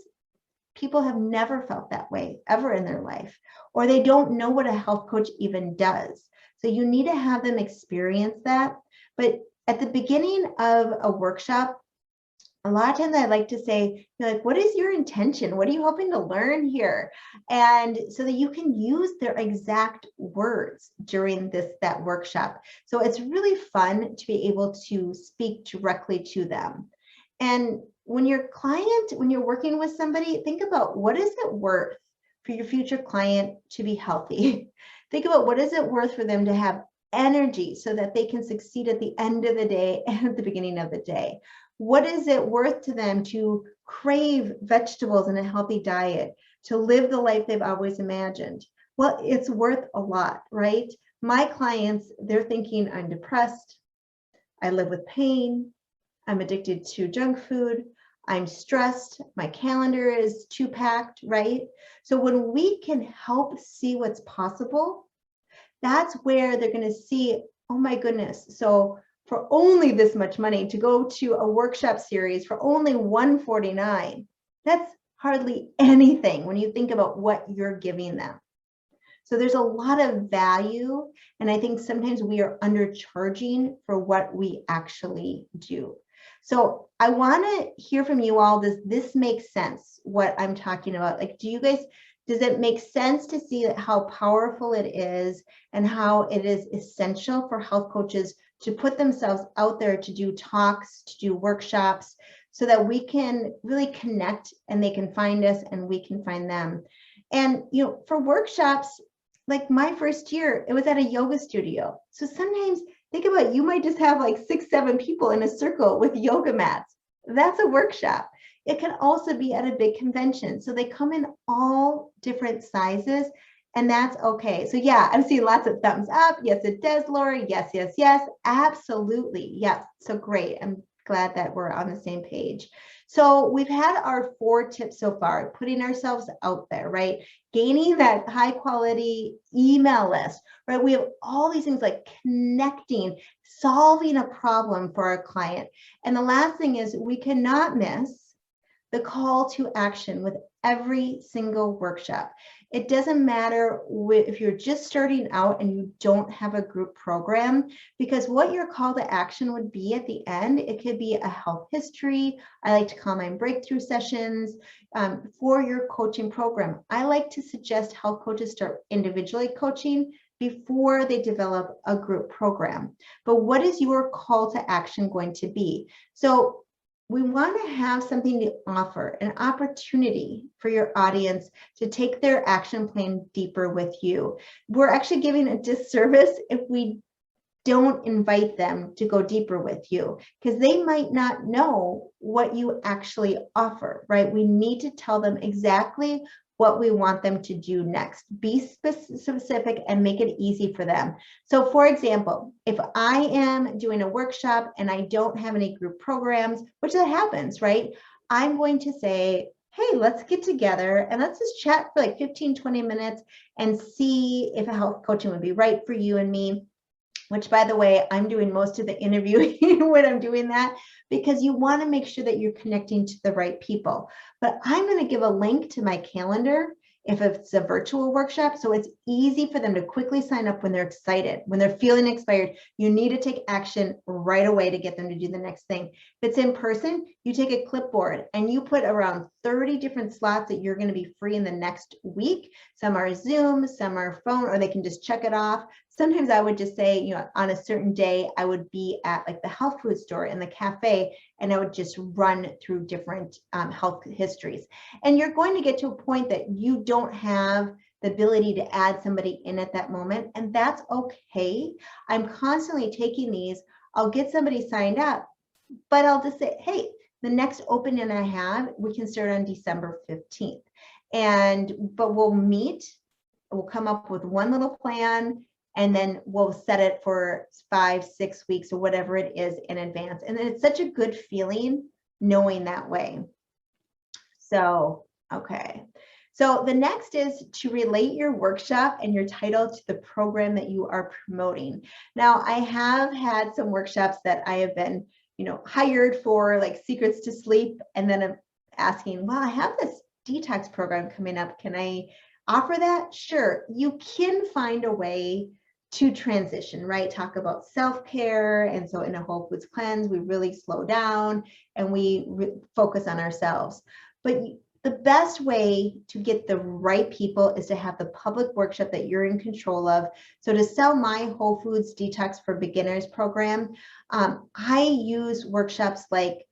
people have never felt that way ever in their life, or they don't know what a health coach even does. So you need to have them experience that. But at the beginning of a workshop, a lot of times I like to say, like, what is your intention? What are you hoping to learn here? And so that you can use their exact words during that workshop. So it's really fun to be able to speak directly to them. And when you're working with somebody, think about, what is it worth for your future client to be healthy? Think about, what is it worth for them to have energy so that they can succeed at the end of the day and at the beginning of the day? What is it worth to them to crave vegetables and a healthy diet, to live the life they've always imagined? Well, it's worth a lot, right? My clients, they're thinking, I'm depressed, I live with pain, I'm addicted to junk food, I'm stressed, my calendar is too packed, right? So when we can help see what's possible, that's where they're going to see, oh my goodness, so for only this much money to go to a workshop series for only $149, that's hardly anything when you think about what you're giving them. So there's a lot of value, and I think sometimes we are undercharging for what we actually do. So I want to hear from you all. Does this make sense, what I'm talking about? Like, does it make sense to see how powerful it is and how it is essential for health coaches to put themselves out there to do talks, to do workshops, so that we can really connect and they can find us and we can find them? And, for workshops, like my first year, it was at a yoga studio. So sometimes think about, you might just have like 6, 7 people in a circle with yoga mats. That's a workshop. It can also be at a big convention. So they come in all different sizes, and that's okay. So yeah, I'm seeing lots of thumbs up. Yes, it does, Laura. Yes, yes, yes, absolutely. Yes. So great. I'm glad that we're on the same page. So we've had our 4 tips so far: putting ourselves out there, right? Gaining that high quality email list, right? We have all these things like connecting, solving a problem for our client. And the last thing is, we cannot miss the call to action with every single workshop. It doesn't matter if you're just starting out and you don't have a group program, because what your call to action would be at the end, it could be a health history. I like to call mine breakthrough sessions for your coaching program. I like to suggest health coaches start individually coaching before they develop a group program. But what is your call to action going to be? So we want to have something to offer, an opportunity for your audience to take their action plan deeper with you. We're actually giving a disservice if we don't invite them to go deeper with you, because they might not know what you actually offer, right? We need to tell them exactly what we want them to do next. Be specific and make it easy for them. So for example, if I am doing a workshop and I don't have any group programs, which that happens, right? I'm going to say, hey, let's get together and let's just chat for like 15, 20 minutes and see if a health coaching would be right for you and me. Which, by the way, I'm doing most of the interviewing when I'm doing that, because you want to make sure that you're connecting to the right people. But I'm going to give a link to my calendar if it's a virtual workshop, so it's easy for them to quickly sign up when they're excited, when they're feeling inspired. You need to take action right away to get them to do the next thing. If it's in person, you take a clipboard and you put around 30 different slots that you're going to be free in the next week. Some are Zoom, some are phone, or they can just check it off. Sometimes I would just say, on a certain day, I would be at like the health food store in the cafe, and I would just run through different health histories. And you're going to get to a point that you don't have the ability to add somebody in at that moment, and that's okay. I'm constantly taking these. I'll get somebody signed up, but I'll just say, hey, the next opening I have, we can start on December 15th. But we'll meet, we'll come up with one little plan, and then we'll set it for 5, 6 weeks or whatever it is in advance. And then it's such a good feeling knowing that way. So, okay. So the next is to relate your workshop and your title to the program that you are promoting. Now, I have had some workshops that I have been hired for like secrets to sleep, and then asking, well, I have this detox program coming up. Can I offer that? Sure. You can find a way to transition, right? Talk about self-care. And so in a whole foods cleanse, we really slow down and we focus on ourselves. But the best way to get the right people is to have the public workshop that you're in control of. So to sell my Whole Foods Detox for Beginners program, I use workshops like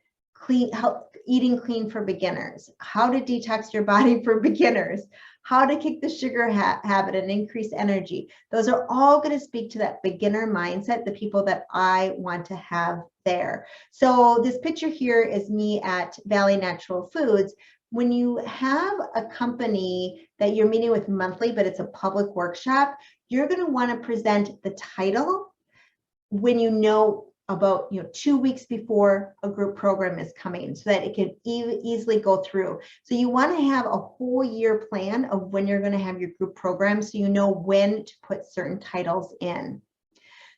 eating clean for beginners, how to detox your body for beginners, how to kick the sugar habit and increase energy. Those are all going to speak to that beginner mindset, the people that I want to have there. So this picture here is me at Valley Natural Foods. When you have a company that you're meeting with monthly, but it's a public workshop, you're going to want to present the title when you know about 2 weeks before a group program is coming, so that it can easily go through. So you want to have a whole year plan of when you're going to have your group program, so you know when to put certain titles in.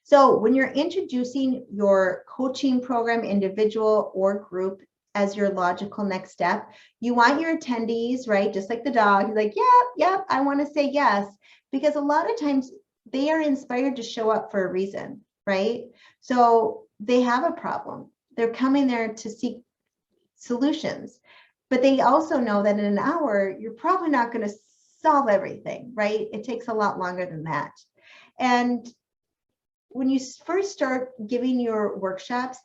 So when you're introducing your coaching program, individual or group, as your logical next step, you want your attendees, right? Just like the dog, like, yep, I want to say yes, because a lot of times they are inspired to show up for a reason, right? So they have a problem. They're coming there to seek solutions, but they also know that in an hour, you're probably not going to solve everything, right? It takes a lot longer than that. And when you first start giving your workshops,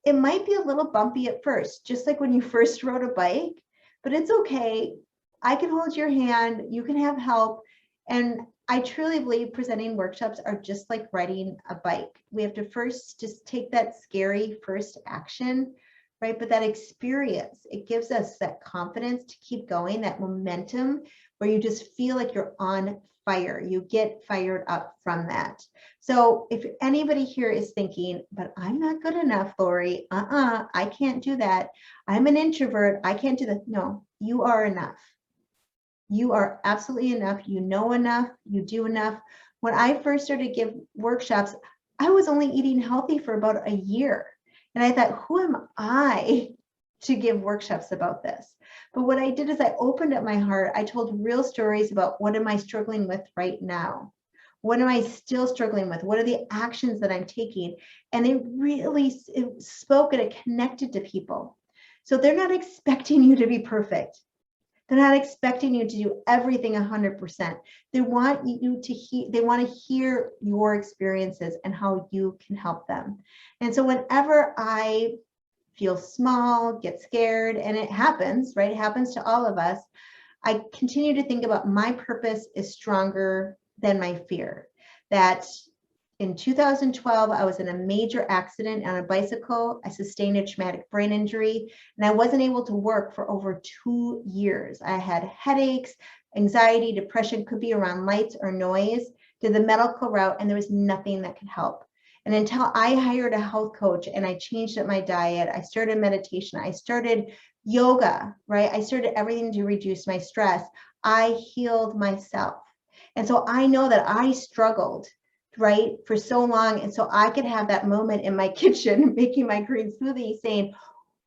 it might be a little bumpy at first, just like when you first rode a bike, but it's okay. I can hold your hand, you can have help. And I truly believe presenting workshops are just like riding a bike. We have to first just take that scary first action, right? But that experience, it gives us that confidence to keep going, that momentum where you just feel like you're on fire. You get fired up from that. So if anybody here is thinking, but I'm not good enough, Lori, I can't do that. I'm an introvert, I can't do that. No, you are enough. You are absolutely enough. You know enough, you do enough. When I first started to give workshops, I was only eating healthy for about a year. And I thought, who am I to give workshops about this? But what I did is I opened up my heart. I told real stories about what am I struggling with right now? What am I still struggling with? What are the actions that I'm taking? And they really spoke and it connected to people. So they're not expecting you to be perfect. They're not expecting you to do everything 100%. They want you to they want to hear your experiences and how you can help them. And so whenever I feel small, get scared, and it happens, right? It happens to all of us. I continue to think about my purpose is stronger than my fear. That in 2012, I was in a major accident on a bicycle. I sustained a traumatic brain injury, and I wasn't able to work for over 2 years. I had headaches, anxiety, depression, could be around lights or noise, did the medical route, and there was nothing that could help. And until I hired a health coach and I changed up my diet, I started meditation, I started yoga, right? I started everything to reduce my stress. I healed myself. And so I know that I struggled, right, for so long. And so I could have that moment in my kitchen making my green smoothie saying,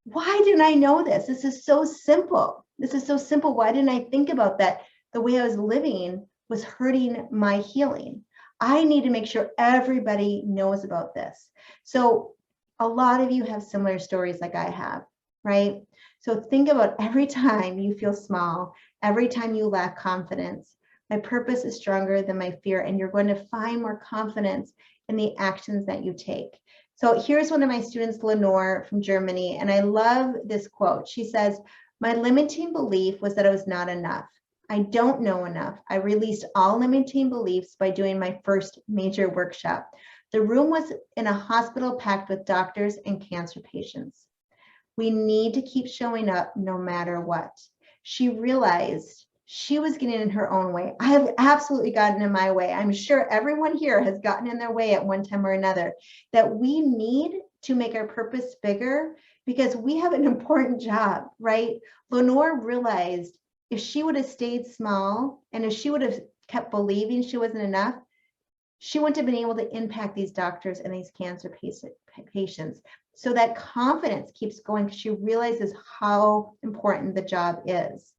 why didn't I know this? This is so simple. This is so simple. Why didn't I think about that? The way I was living was hurting my healing. I need to make sure everybody knows about this. So a lot of you have similar stories like I have, right? So think about every time you feel small, every time you lack confidence, my purpose is stronger than my fear, and you're going to find more confidence in the actions that you take. So here's one of my students, Lenore from Germany, and I love this quote. She says, my limiting belief was that I was not enough. I don't know enough. I released all limiting beliefs by doing my first major workshop. The room was in a hospital packed with doctors and cancer patients. We need to keep showing up no matter what. She realized she was getting in her own way. I have absolutely gotten in my way. I'm sure everyone here has gotten in their way at one time or another, that we need to make our purpose bigger because we have an important job, right? Lenore realized if she would have stayed small and if she would have kept believing she wasn't enough, she wouldn't have been able to impact these doctors and these cancer patients. So that confidence keeps going because she realizes how important the job is.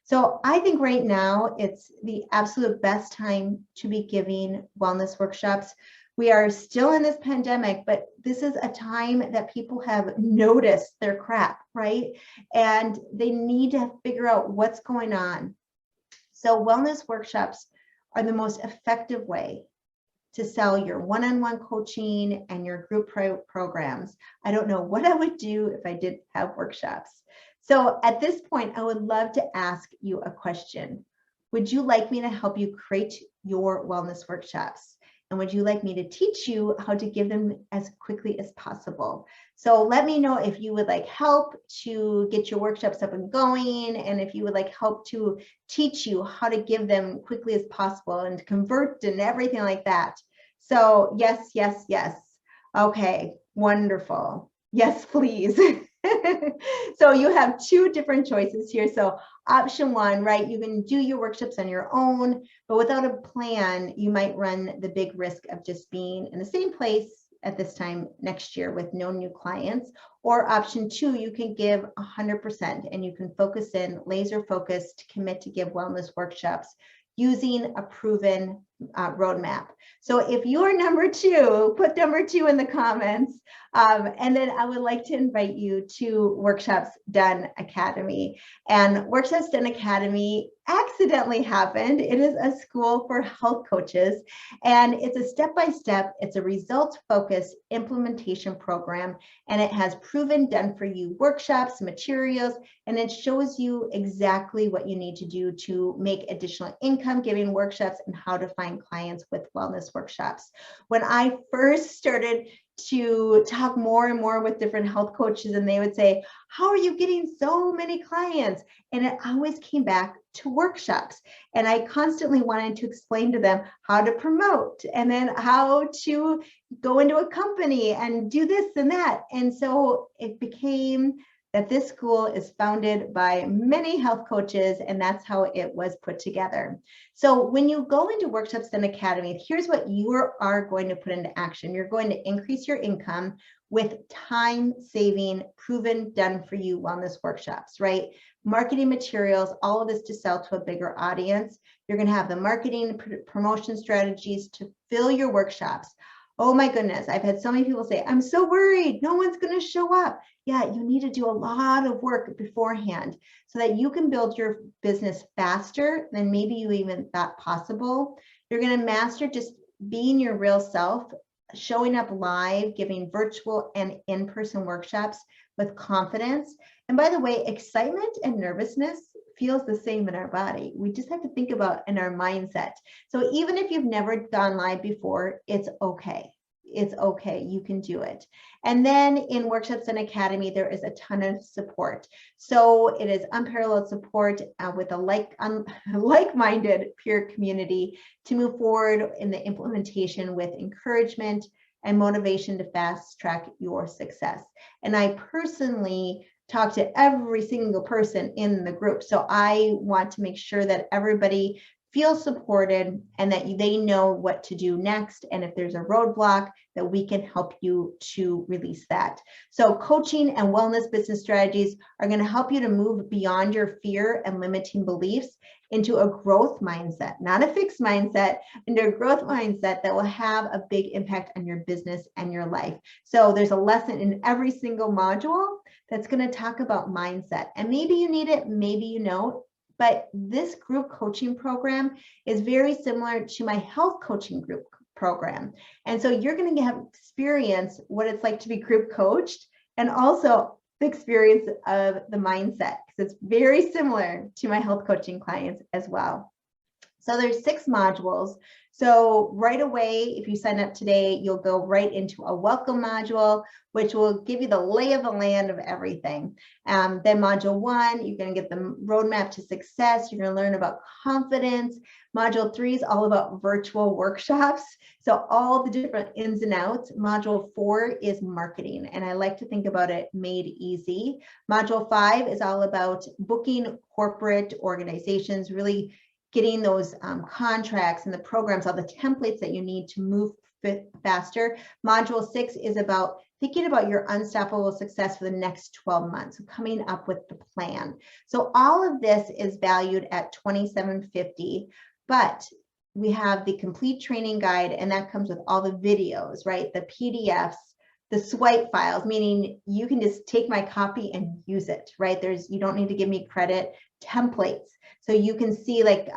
So I think right now it's the absolute best time to be giving wellness workshops. We are still in this pandemic, but this is a time that people have noticed their crap, right? And they need to figure out what's going on. So wellness workshops are the most effective way to sell your one-on-one coaching and your group programs. I don't know what I would do if I didn't have workshops. So at this point, I would love to ask you a question. Would you like me to help you create your wellness workshops? And would you like me to teach you how to give them as quickly as possible? So let me know if you would like help to get your workshops up and going, and if you would like help to teach you how to give them quickly as possible and to convert and everything like that. So yes, yes, yes. Okay, wonderful. Yes, please. So you have two different choices here. So option one, right, you can do your workshops on your own, but without a plan, you might run the big risk of just being in the same place at this time next year with no new clients. Or option two, you can give 100% and you can focus in, laser focused, commit to give wellness workshops using a proven roadmap. So if you're number two, put number two in the comments. And then I would like to invite you to Workshops Done Academy. And Workshops Done Academy accidentally happened. It is a school for health coaches, and it's a step-by-step, it's a results-focused implementation program, and it has proven done-for-you workshops, materials, and it shows you exactly what you need to do to make additional income giving workshops and how to find clients with wellness workshops. When I first started to talk more and more with different health coaches, and they would say, how are you getting so many clients? And it always came back to workshops. And I constantly wanted to explain to them how to promote and then how to go into a company and do this and that. And so it became that this school is founded by many health coaches, and that's how it was put together. So when you go into Workshops Done Academy, here's what you are going to put into action. You're going to increase your income with time-saving, proven, done-for-you wellness workshops, right? Marketing materials, all of this to sell to a bigger audience. You're going to have the marketing promotion strategies to fill your workshops. Oh my goodness, I've had so many people say, I'm so worried, no one's going to show up. Yeah, you need to do a lot of work beforehand so that you can build your business faster than maybe you even thought possible. You're going to master just being your real self, showing up live, giving virtual and in-person workshops with confidence. And by the way, excitement and nervousness feels the same in our body. We just have to think about in our mindset. So even if you've never gone live before, it's okay. It's okay, you can do it. And then in Workshops Done Academy, there is a ton of support. So it is unparalleled support with a like-minded peer community to move forward in the implementation with encouragement and motivation to fast track your success. And I personally talk to every single person in the group. So I want to make sure that everybody feels supported and that they know what to do next. And if there's a roadblock, that we can help you to release that. So coaching and wellness business strategies are going to help you to move beyond your fear and limiting beliefs into a growth mindset, not a fixed mindset, into a growth mindset that will have a big impact on your business and your life. So there's a lesson in every single module that's going to talk about mindset. And maybe you need it, maybe you don't. But this group coaching program is very similar to my health coaching group program. And so you're going to have experience what it's like to be group coached, and also the experience of the mindset, because it's very similar to my health coaching clients as well. So there's 6 modules. So right away, if you sign up today, you'll go right into a welcome module, which will give you the lay of the land of everything. Then module 1, you're going to get the roadmap to success. You're going to learn about confidence. Module 3 is all about virtual workshops. So all the different ins and outs. Module 4 is marketing, and I like to think about it made easy. Module 5 is all about booking corporate organizations, really getting those contracts and the programs, all the templates that you need to move faster. Module 6 is about thinking about your unstoppable success for the next 12 months, so coming up with the plan. So all of this is valued at $27.50, but we have the complete training guide, and that comes with all the videos, right? The PDFs, the swipe files, meaning you can just take my copy and use it, right? You don't need to give me credit. Templates. So you can see, like,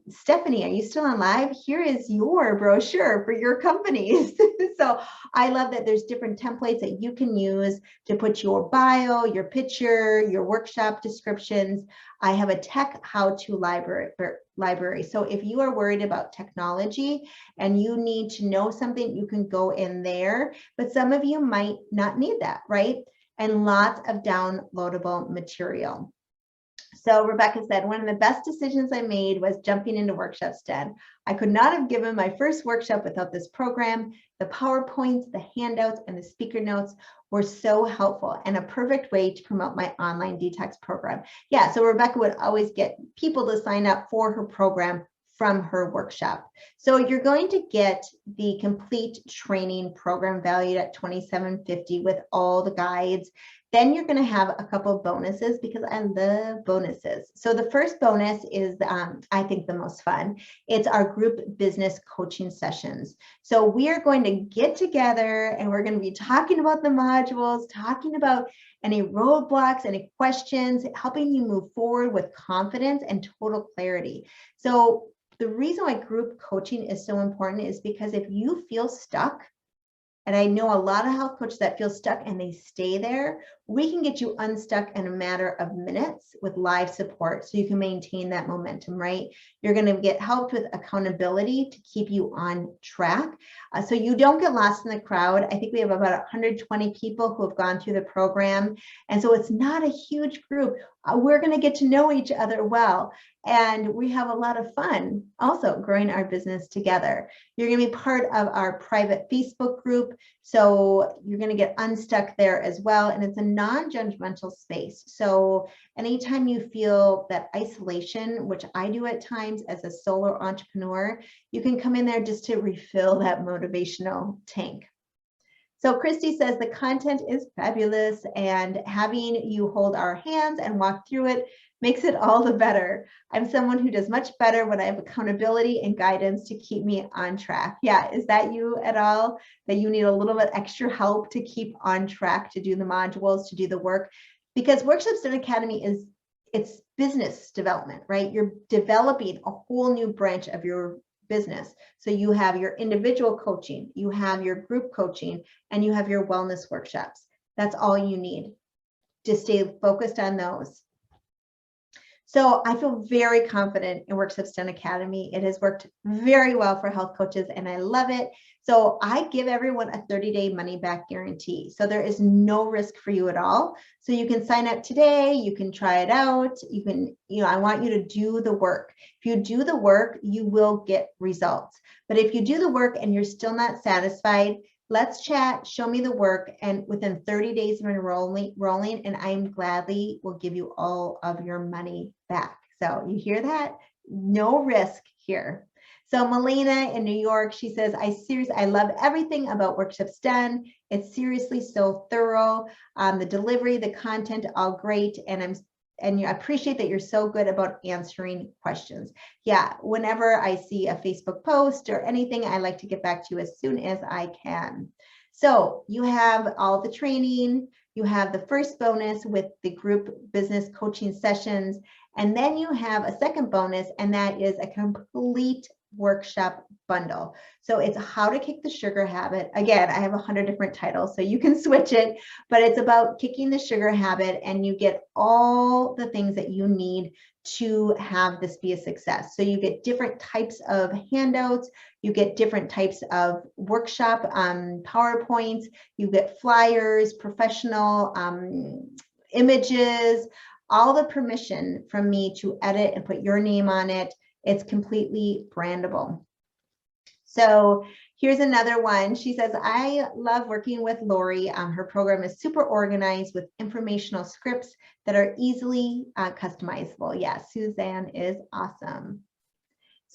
Stephanie, are you still on live? Here is your brochure for your companies. So I love that there's different templates that you can use to put your bio, your picture, your workshop descriptions. I have a tech how-to library. So if you are worried about technology and you need to know something, you can go in there, but some of you might not need that, right? And lots of downloadable material. So Rebecca said, one of the best decisions I made was jumping into WorkshopsDen. I could not have given my first workshop without this program. The PowerPoints, the handouts, and the speaker notes were so helpful and a perfect way to promote my online detox program. Yeah, so Rebecca would always get people to sign up for her program from her workshop. So you're going to get the complete training program valued at $27.50 with all the guides. Then you're going to have a couple of bonuses, because I love bonuses. So the first bonus is, I think, the most fun. It's our group business coaching sessions. So we are going to get together and we're going to be talking about the modules, talking about any roadblocks, any questions, helping you move forward with confidence and total clarity. So the reason why group coaching is so important is because if you feel stuck, and I know a lot of health coaches that feel stuck and they stay there, we can get you unstuck in a matter of minutes with live support so you can maintain that momentum, right? You're going to get helped with accountability to keep you on track. So you don't get lost in the crowd. I think we have about 120 people who have gone through the program. And so it's not a huge group. We're going to get to know each other well. And we have a lot of fun also growing our business together. You're going to be part of our private Facebook group. So you're going to get unstuck there as well. And it's a non-judgmental space. So anytime you feel that isolation, which I do at times as a solo entrepreneur, you can come in there just to refill that motivational tank. So Christy says the content is fabulous, and having you hold our hands and walk through it makes it all the better. I'm someone who does much better when I have accountability and guidance to keep me on track. Yeah, is that you at all? That you need a little bit extra help to keep on track, to do the modules, to do the work? Because WorkshopsDen Academy it's business development, right? You're developing a whole new branch of your business. So you have your individual coaching, you have your group coaching, and you have your wellness workshops. That's all you need. Just stay focused on those. So I feel very confident in WorkshopsDen Academy. It has worked very well for health coaches, and I love it. So I give everyone a 30-day money-back guarantee. So there is no risk for you at all. So you can sign up today. You can try it out. You can, I want you to do the work. If you do the work, you will get results. But if you do the work and you're still not satisfied, let's chat, show me the work, and within 30 days of enrolling, and I'm gladly will give you all of your money back. So you hear that? No risk here. So Melina in New York, she says, I love everything about WorkshopsDen. It's seriously so thorough. The delivery, the content, all great. And I appreciate that you're so good about answering questions. Yeah, whenever I see a Facebook post or anything, I like to get back to you as soon as I can. So you have all the training, you have the first bonus with the group business coaching sessions, and then you have a second bonus, and that is a complete workshop bundle. So it's how to kick the sugar habit. Again, I have 100 different titles, so you can switch it, but it's about kicking the sugar habit, and you get all the things that you need to have this be a success. So you get different types of handouts, you get different types of workshop PowerPoints, you get flyers, professional images, all the permission from me to edit and put your name on it. It's completely brandable. So here's another one. She says, I love working with Lori. Her program is super organized with informational scripts that are easily customizable. Yes, Suzanne is awesome.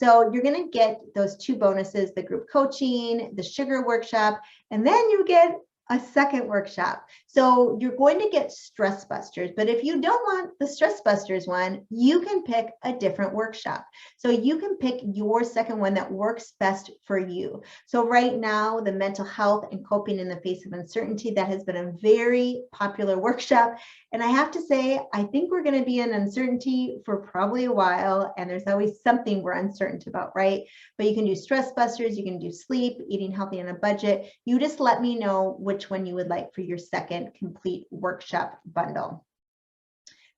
So you're going to get those 2 bonuses, the group coaching, the sugar workshop, and then you get a second workshop. So you're going to get stress busters, but if you don't want the stress busters one, you can pick a different workshop. So you can pick your second one that works best for you. So right now, the mental health and coping in the face of uncertainty, that has been a very popular workshop. And I have to say, I think we're going to be in uncertainty for probably a while, and there's always something we're uncertain about, right? But you can do stress busters, you can do sleep, eating healthy on a budget. You just let me know which one you would like for your second complete workshop bundle.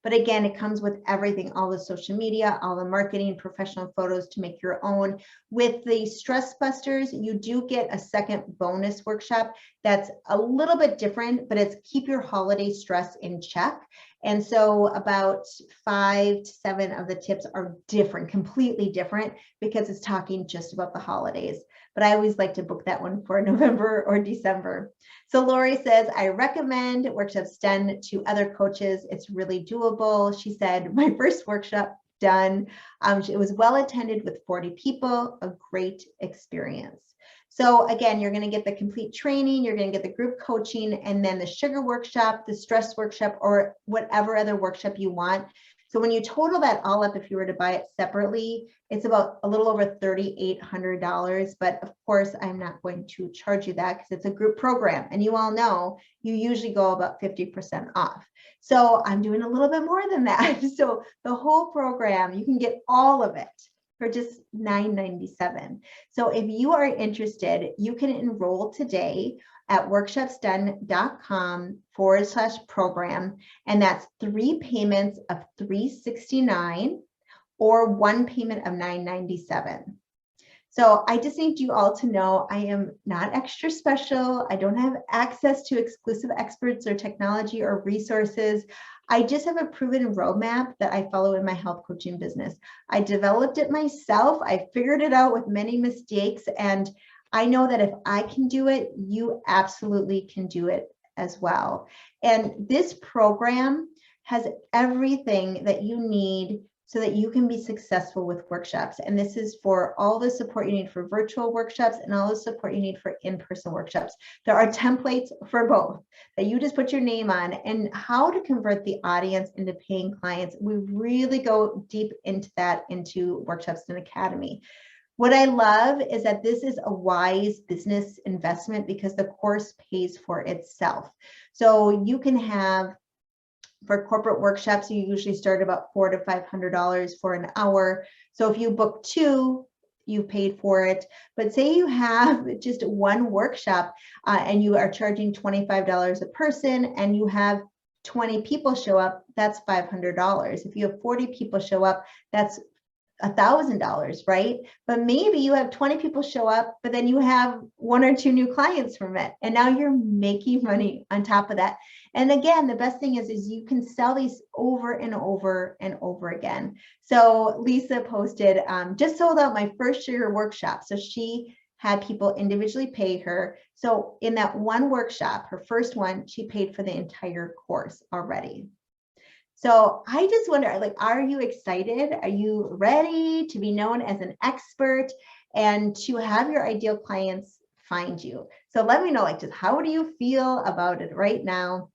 But again, it comes with everything, all the social media, all the marketing, professional photos to make your own. With the stress busters, you do get a second bonus workshop that's a little bit different, but it's keep your holiday stress in check. And so about 5 to 7 of the tips are different, completely different, because it's talking just about the holidays. But I always like to book that one for November or December. So Lori says, I recommend workshops done to other coaches. It's really doable. She said, my first workshop done. It was well attended with 40 people, a great experience. So again, you're going to get the complete training, you're going to get the group coaching, and then the sugar workshop, the stress workshop, or whatever other workshop you want. So when you total that all up, if you were to buy it separately, it's about a little over $3,800. But of course, I'm not going to charge you that because it's a group program. And you all know you usually go about 50% off. So I'm doing a little bit more than that. So the whole program, you can get all of it for just $9.97. So if you are interested, you can enroll today at workshopsdone.com/program. And that's 3 payments of $369 or 1 payment of $9.97. So I just need you all to know I am not extra special. I don't have access to exclusive experts or technology or resources. I just have a proven roadmap that I follow in my health coaching business. I developed it myself. I figured it out with many mistakes. And I know that if I can do it, you absolutely can do it as well. And this program has everything that you need so that you can be successful with workshops. And this is for all the support you need for virtual workshops and all the support you need for in-person workshops. There are templates for both that you just put your name on, and how to convert the audience into paying clients. We really go deep into that into Workshops Done Academy. What I love is that this is a wise business investment because the course pays for itself. So you can have, for corporate workshops, you usually start about $400 to $500 for an hour. So if you book 2, you paid for it. But say you have just one workshop and you are charging $25 a person and you have 20 people show up, that's $500. If you have 40 people show up, that's $1,000, right? But maybe you have 20 people show up, but then you have 1 or 2 new clients from it. And now you're making money on top of that. And again, the best thing is you can sell these over and over and over again. So Lisa posted, just sold out my first sugar workshop. So she had people individually pay her. So in that one workshop, her first one, she paid for the entire course already. So I just wonder, like, are you excited? Are you ready to be known as an expert and to have your ideal clients find you? So let me know, like, just how do you feel about it right now?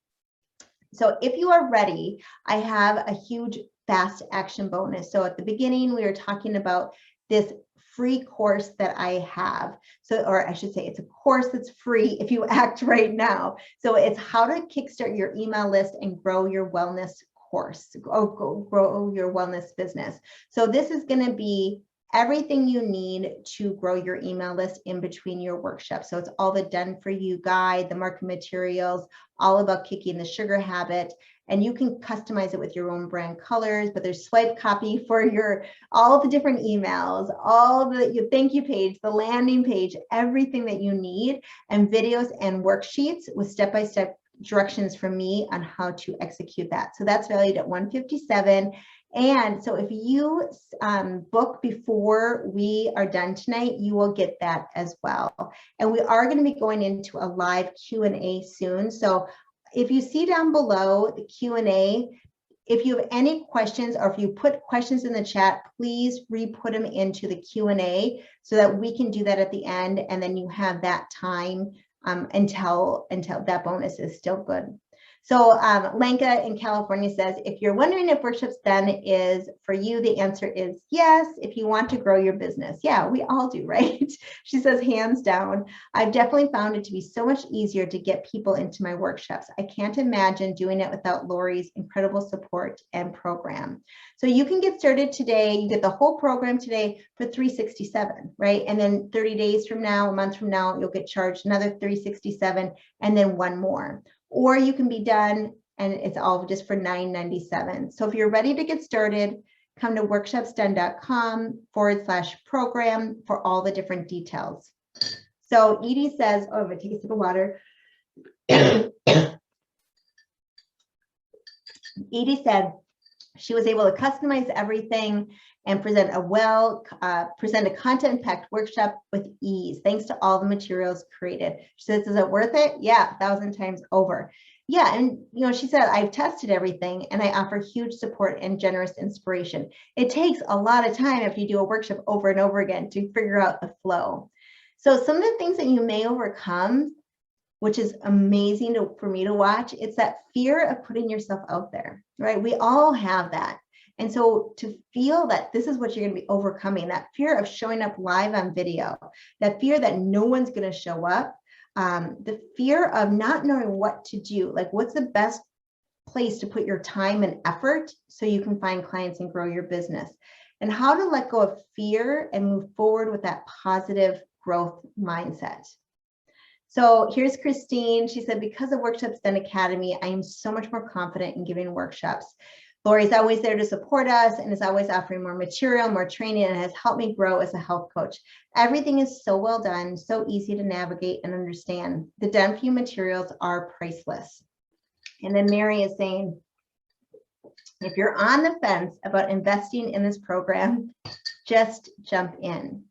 So if you are ready, I have a huge fast action bonus. So at the beginning, we were talking about this free course that I have. So, or I should say, it's a course that's free if you act right now. So it's how to kickstart your email list and grow your wellness course, grow your wellness business. So this is going to be everything you need to grow your email list in between your workshops. So it's all the done for you guide, the marketing materials, all about kicking the sugar habit. And you can customize it with your own brand colors, but there's swipe copy for your, all the different emails, all the your thank you page, the landing page, everything that you need, and videos and worksheets with step-by-step directions from me on how to execute that. So that's valued at $157. And so if you book before we are done tonight, you will get that as well. And we are going to be going into a live Q&A soon. So if you see down below the Q&A, If you have any questions, or if you put questions in the chat, please re-put them into the Q&A so that we can do that at the end, and then you have that time until that bonus is still good. So Lenka in California says, if you're wondering if Workshops Done is for you, the answer is yes, if you want to grow your business. Yeah, we all do, right? She says, hands down. I've definitely found it to be so much easier to get people into my workshops. I can't imagine doing it without Lori's incredible support and program. So you can get started today. You get the whole program today for $367, right? And then 30 days from now, a month from now, you'll get charged another $367 and then one more. Or you can be done and it's all just for $997. So if you're ready to get started, come to workshopsdone.com/program for all the different details. So Edie says, oh, I'm gonna take a sip of water. Edie said she was able to customize everything and present a content-packed workshop with ease, thanks to all the materials created. She says, is it worth it? Yeah, 1,000 times over. Yeah, and she said, I've tested everything and I offer huge support and generous inspiration. It takes a lot of time if you do a workshop over and over again to figure out the flow. So some of the things that you may overcome, which is amazing for me to watch, it's that fear of putting yourself out there, right? We all have that. And so to feel that this is what you're going to be overcoming, that fear of showing up live on video, that fear that no one's going to show up, the fear of not knowing what to do, like what's the best place to put your time and effort so you can find clients and grow your business, and how to let go of fear and move forward with that positive growth mindset. So here's Christine. She said, because of Workshops Done Academy, I am so much more confident in giving workshops. Lori's always there to support us and is always offering more material, more training, and has helped me grow as a health coach. Everything is so well done, so easy to navigate and understand. The done for you materials are priceless. And then Mary is saying, if you're on the fence about investing in this program, just jump in.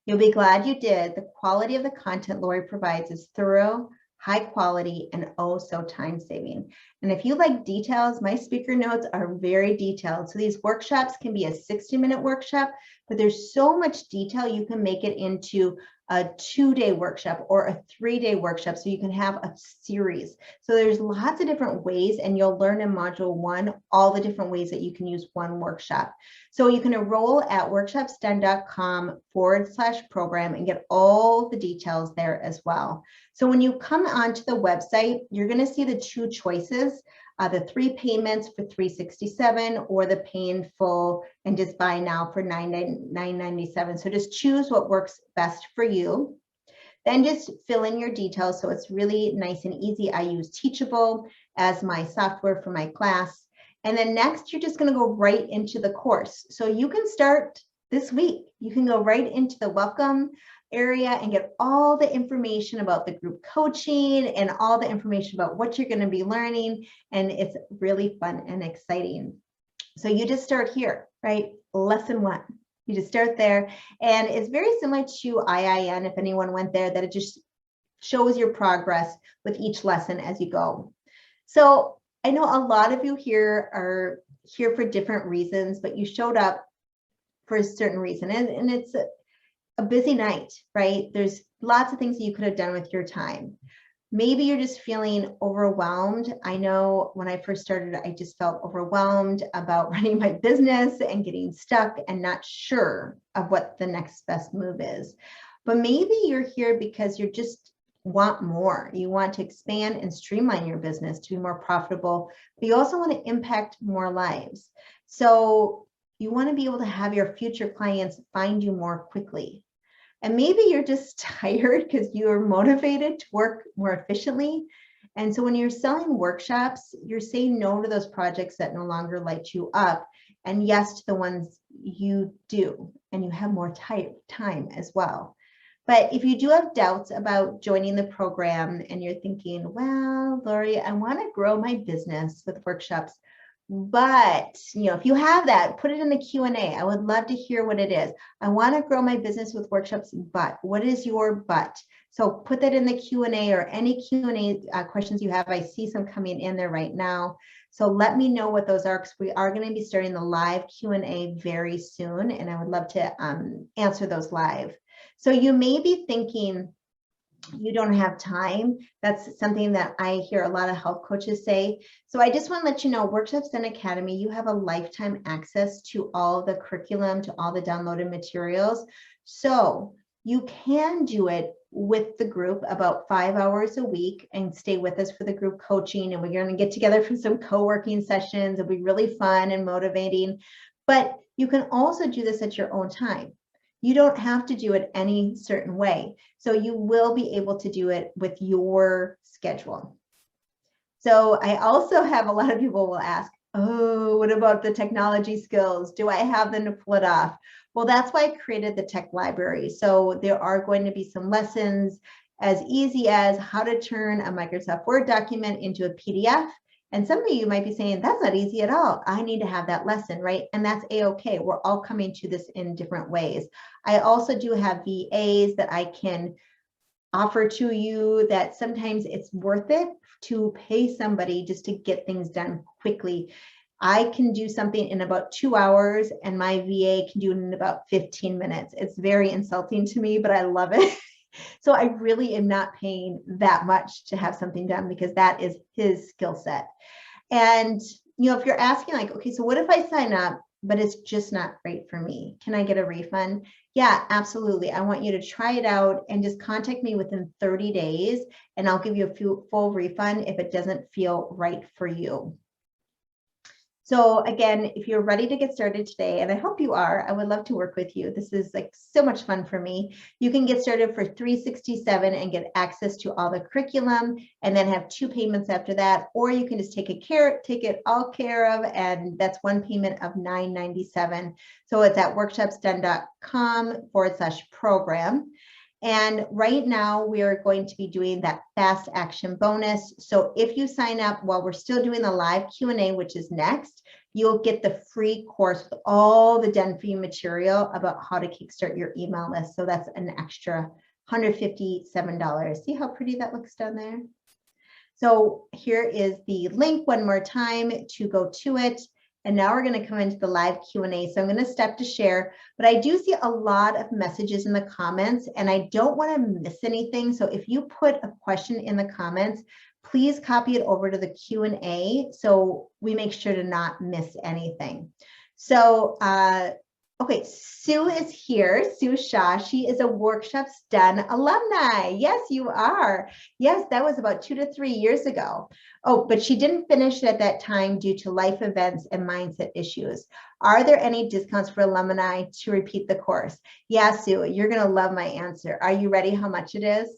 You'll be glad you did. The quality of the content Lori provides is thorough, high quality, and oh so time saving. And if you like details, my speaker notes are very detailed. So these workshops can be a 60-minute workshop, but there's so much detail you can make it into a 2-day workshop or a 3-day workshop, so you can have a series. So there's lots of different ways, and you'll learn in module 1 all the different ways that you can use one workshop. So you can enroll at workshopsdone.com/program and get all the details there as well. So when you come onto the website, you're going to see the 2 choices, the 3 payments for $367 or the pay in full and just buy now for $997. So just choose what works best for you. Then just fill in your details. So it's really nice and easy. I use Teachable as my software for my class. And then next, you're just going to go right into the course. So you can start this week. You can go right into the welcome area and get all the information about the group coaching and all the information about what you're going to be learning. And it's really fun and exciting. So you just start here, right? Lesson 1. You just start there. And it's very similar to IIN, if anyone went there, that it just shows your progress with each lesson as you go. So I know a lot of you here are here for different reasons, but you showed up for a certain reason. And it's a busy night, right? There's lots of things that you could have done with your time. Maybe you're just feeling overwhelmed. I know when I first started, I just felt overwhelmed about running my business and getting stuck and not sure of what the next best move is. But maybe you're here because you just want more. You want to expand and streamline your business to be more profitable, but you also want to impact more lives. So you want to be able to have your future clients find you more quickly. And maybe you're just tired because you're motivated to work more efficiently. And so when you're selling workshops, you're saying no to those projects that no longer light you up, and yes to the ones you do, and you have more time as well. But if you do have doubts about joining the program and you're thinking, well, Lori, I want to grow my business with workshops, But, if you have that, put it in the Q&A. I would love to hear what it is. I want to grow my business with workshops, but what is your but? So put that in the Q&A or any Q&A questions you have. I see some coming in there right now. So let me know what those are, because we are going to be starting the live Q&A very soon, and I would love to answer those live. So you may be thinking, you don't have time. That's something that I hear a lot of health coaches say. So I just want to let you know, Workshops Done Academy, you have a lifetime access to all the curriculum, to all the downloaded materials. So you can do it with the group about 5 hours a week and stay with us for the group coaching. And we're going to get together for some co-working sessions. It'll be really fun and motivating. But you can also do this at your own time. You don't have to do it any certain way. So you will be able to do it with your schedule. So I also have a lot of people will ask, oh, what about the technology skills? Do I have them to pull it off? Well, that's why I created the tech library. So there are going to be some lessons as easy as how to turn a Microsoft Word document into a PDF. And some of you might be saying, that's not easy at all. I need to have that lesson, right? And that's A-okay. We're all coming to this in different ways. I also do have VAs that I can offer to you that sometimes it's worth it to pay somebody just to get things done quickly. I can do something in about 2 hours and my VA can do it in about 15 minutes. It's very insulting to me, but I love it. So I really am not paying that much to have something done because that is his skill set. And, if you're asking like, okay, so what if I sign up, but it's just not right for me? Can I get a refund? Yeah, absolutely. I want you to try it out and just contact me within 30 days and I'll give you a full refund if it doesn't feel right for you. So again, if you're ready to get started today, and I hope you are, I would love to work with you. This is like so much fun for me. You can get started for $367 and get access to all the curriculum and then have 2 payments after that, or you can just take it all care of, and that's one payment of $997. So it's at workshopsdone.com/program. And right now we are going to be doing that fast action bonus. So if you sign up while we're still doing the live Q&A, which is next, you'll get the free course with all the done for you material about how to kickstart your email list. So that's an extra $157. See how pretty that looks down there? So here is the link one more time to go to it. And now we're going to come into the live Q&A. So I'm going to step to share, but I do see a lot of messages in the comments and I don't want to miss anything. So if you put a question in the comments, please copy it over to the Q&A so we make sure to not miss anything. So, okay, Sue is here, Sue Shaw. She is a Workshops Done alumni. Yes, you are. Yes, that was about 2 to 3 years ago. Oh, but she didn't finish at that time due to life events and mindset issues. Are there any discounts for alumni to repeat the course? Yeah, Sue, you're going to love my answer. Are you ready how much it is?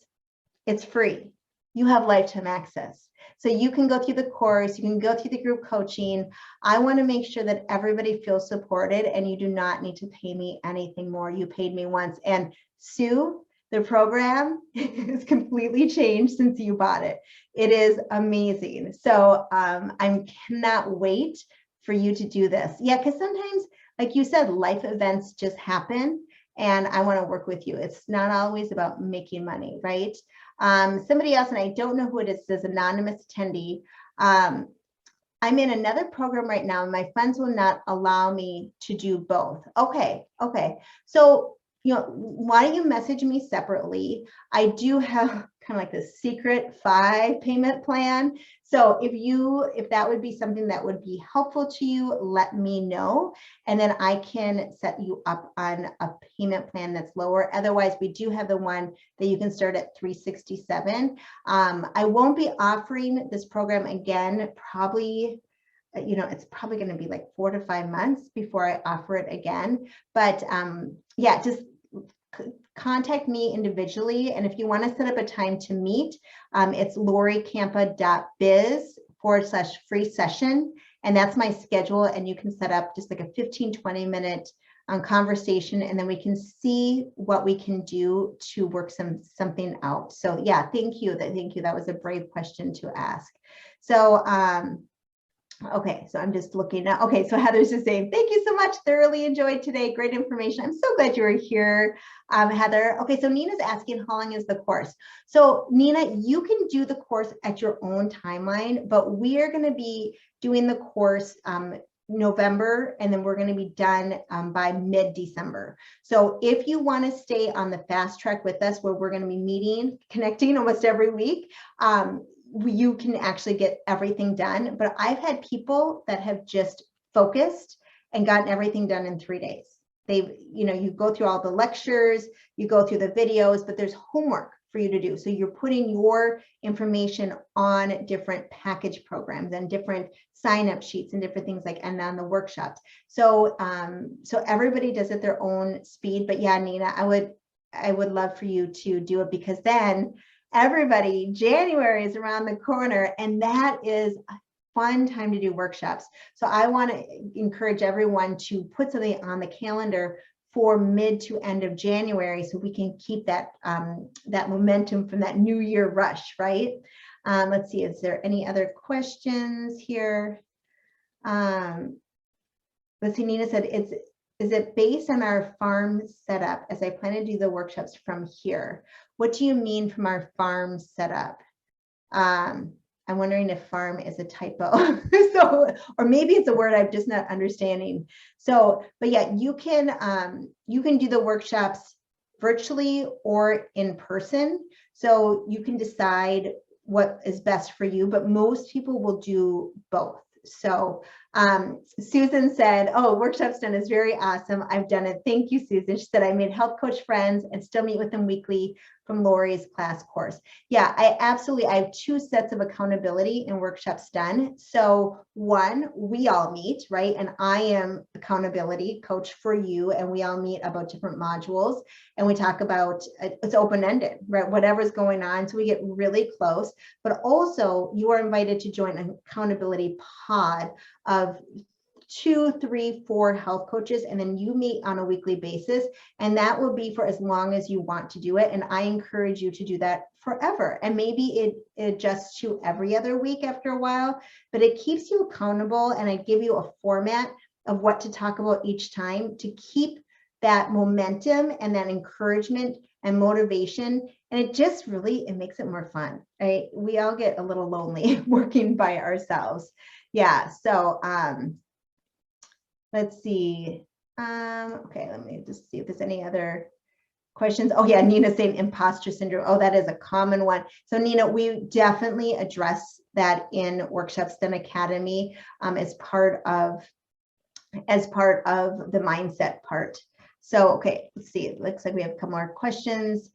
It's free. You have lifetime access. So you can go through the course, you can go through the group coaching. I want to make sure that everybody feels supported and you do not need to pay me anything more. You paid me once. And Sue, the program is completely changed since you bought it. It is amazing. So I cannot wait for you to do this. Yeah, because sometimes, like you said, life events just happen and I want to work with you. It's not always about making money, right? Somebody else, and I don't know who it is, says anonymous attendee. I'm in another program right now and my funds will not allow me to do both. Okay. So, why don't you message me separately? I do have kind of like the secret 5 payment plan. So if that would be something that would be helpful to you, let me know. And then I can set you up on a payment plan that's lower. Otherwise, we do have the one that you can start at $367. I won't be offering this program again, probably, it's probably going to be like 4 to 5 months before I offer it again. But yeah, just contact me individually. And if you want to set up a time to meet, it's lorikampa.biz/free session. And that's my schedule. And you can set up just like a 15-20 minute conversation, and then we can see what we can do to work something out. So yeah, thank you. That was a brave question to ask. So Okay, so I'm just looking now. Okay, so Heather's just saying, thank you so much. Thoroughly enjoyed today. Great information. I'm so glad you were here, Heather. Okay, so Nina's asking, how long is the course? So Nina, you can do the course at your own timeline, but we are going to be doing the course November, and then we're going to be done by mid-December. So if you want to stay on the fast track with us, where we're going to be meeting, connecting almost every week, you can actually get everything done. But I've had people that have just focused and gotten everything done in 3 days. They've, you go through all the lectures, you go through the videos, but there's homework for you to do. So you're putting your information on different package programs and different sign-up sheets and different things and on the workshops. So so everybody does it their own speed. But yeah, Nina, I would love for you to do it, because then everybody, January is around the corner, and that is a fun time to do workshops. So I want to encourage everyone to put something on the calendar for mid to end of January, so we can keep that that momentum from that New Year rush, right? Let's see, is there any other questions here? Let's see, Nina said, is it based on our farm setup, as I plan to do the workshops from here? What do you mean from our farm setup? I'm wondering if farm is a typo. So, or maybe it's a word I'm just not understanding. So, but yeah, you can do the workshops virtually or in person. So you can decide what is best for you, but most people will do both. So Susan said, oh, workshops done is very awesome. I've done it. Thank you, Susan. She said, I made health coach friends and still meet with them weekly from Lori's class course. Yeah, I have 2 sets of accountability and workshops done. So one, we all meet, right? And I am accountability coach for you, and we all meet about different modules, and we talk about, it's open-ended, right? Whatever's going on. So we get really close, but also you are invited to join an accountability pod of 2, 3, 4 health coaches, and then you meet on a weekly basis, and that will be for as long as you want to do it. And I encourage you to do that forever. And maybe it adjusts to every other week after a while, but it keeps you accountable. And I give you a format of what to talk about each time to keep that momentum and that encouragement and motivation. And it just really, it makes it more fun, right? We all get a little lonely working by ourselves. Yeah, so let's see. Okay, let me just see if there's any other questions. Oh yeah, Nina's saying imposter syndrome. Oh, that is a common one. So Nina, we definitely address that in Workshops Done Academy as part of the mindset part. So, okay, let's see. It looks like we have a couple more questions.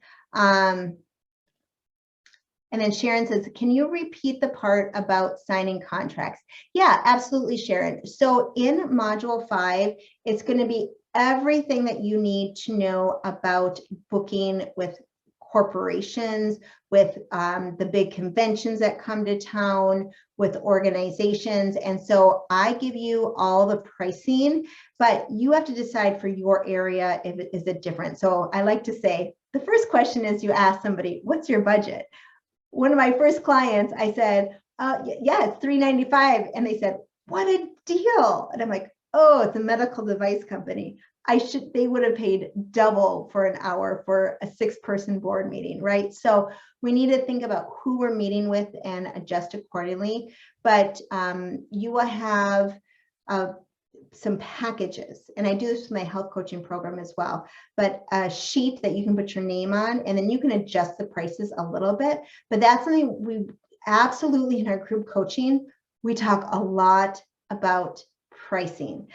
And then Sharon says, can you repeat the part about signing contracts? Yeah, absolutely, Sharon. So in module 5, it's going to be everything that you need to know about booking with corporations, with the big conventions that come to town, with organizations. And so I give you all the pricing, but you have to decide for your area if it is it different. So I like to say, the first question is you ask somebody, what's your budget? One of my first clients, I said, yeah, it's $395. And they said, what a deal. And I'm like, oh, it's a medical device company. They would have paid double for an hour for a 6-person board meeting, right? So we need to think about who we're meeting with and adjust accordingly. But you will have some packages, and I do this with my health coaching program as well, but a sheet that you can put your name on, and then you can adjust the prices a little bit. But that's something we absolutely, in our group coaching, we talk a lot about pricing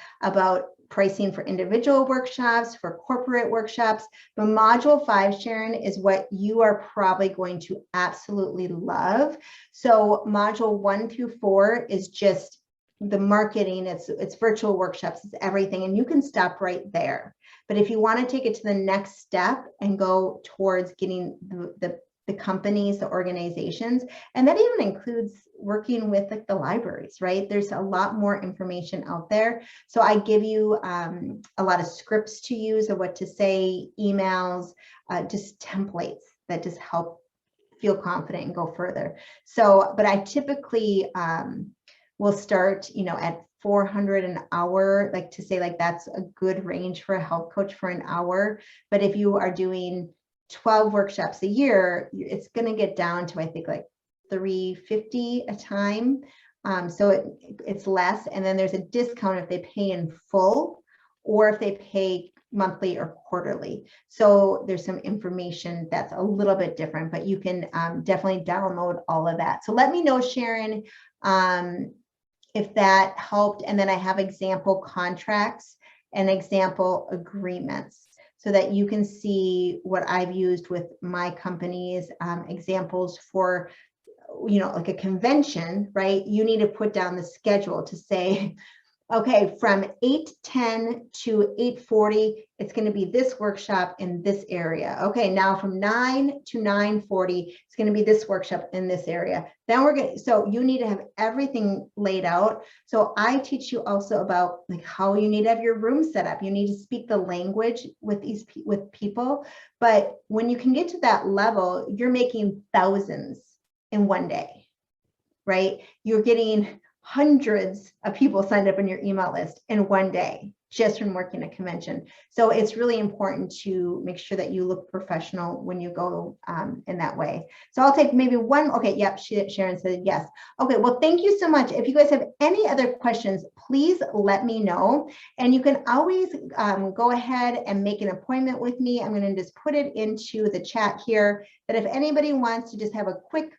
for individual workshops, for corporate workshops. But module 5, Sharon, is what you are probably going to absolutely love. So module 1 through 4 is just the marketing, it's virtual workshops, it's everything, and you can stop right there. But if you want to take it to the next step and go towards getting the companies, the organizations, and that even includes working with like the libraries, right? There's a lot more information out there. So I give you a lot of scripts to use of what to say, emails, just templates that just help feel confident and go further. So, but I typically, will start, at 400 an hour, like to say like that's a good range for a health coach for an hour. But if you are doing 12 workshops a year, it's going to get down to, I think, like $350 a time. So it's less. And then there's a discount if they pay in full or if they pay monthly or quarterly. So there's some information that's a little bit different, but you can definitely download all of that. So let me know, Sharon, if that helped. And then I have example contracts and example agreements so that you can see what I've used with my company's examples for, like a convention, right? You need to put down the schedule to say, okay, from 8:10 to 8:40, it's going to be this workshop in this area. Okay, now from 9 to 9:40, it's going to be this workshop in this area. Then so you need to have everything laid out. So I teach you also about like how you need to have your room set up. You need to speak the language with people. But when you can get to that level, you're making thousands in one day, right? You're getting hundreds of people signed up on your email list in one day just from working a convention. So it's really important to make sure that you look professional when you go in that way. So I'll take maybe one. Okay, yep, Sharon said yes. Okay, well, thank you so much. If you guys have any other questions, please let me know. And you can always go ahead and make an appointment with me. I'm going to just put it into the chat here that if wants to just have a quick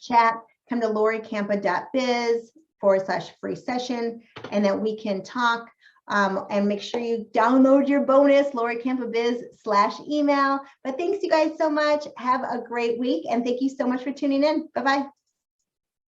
chat, come to lorikampa.biz/free session, and then we can talk and make sure you download your bonus, lorikampa.biz/email. But thanks you guys so much. Have a great week. And thank you so much for tuning in. Bye-bye.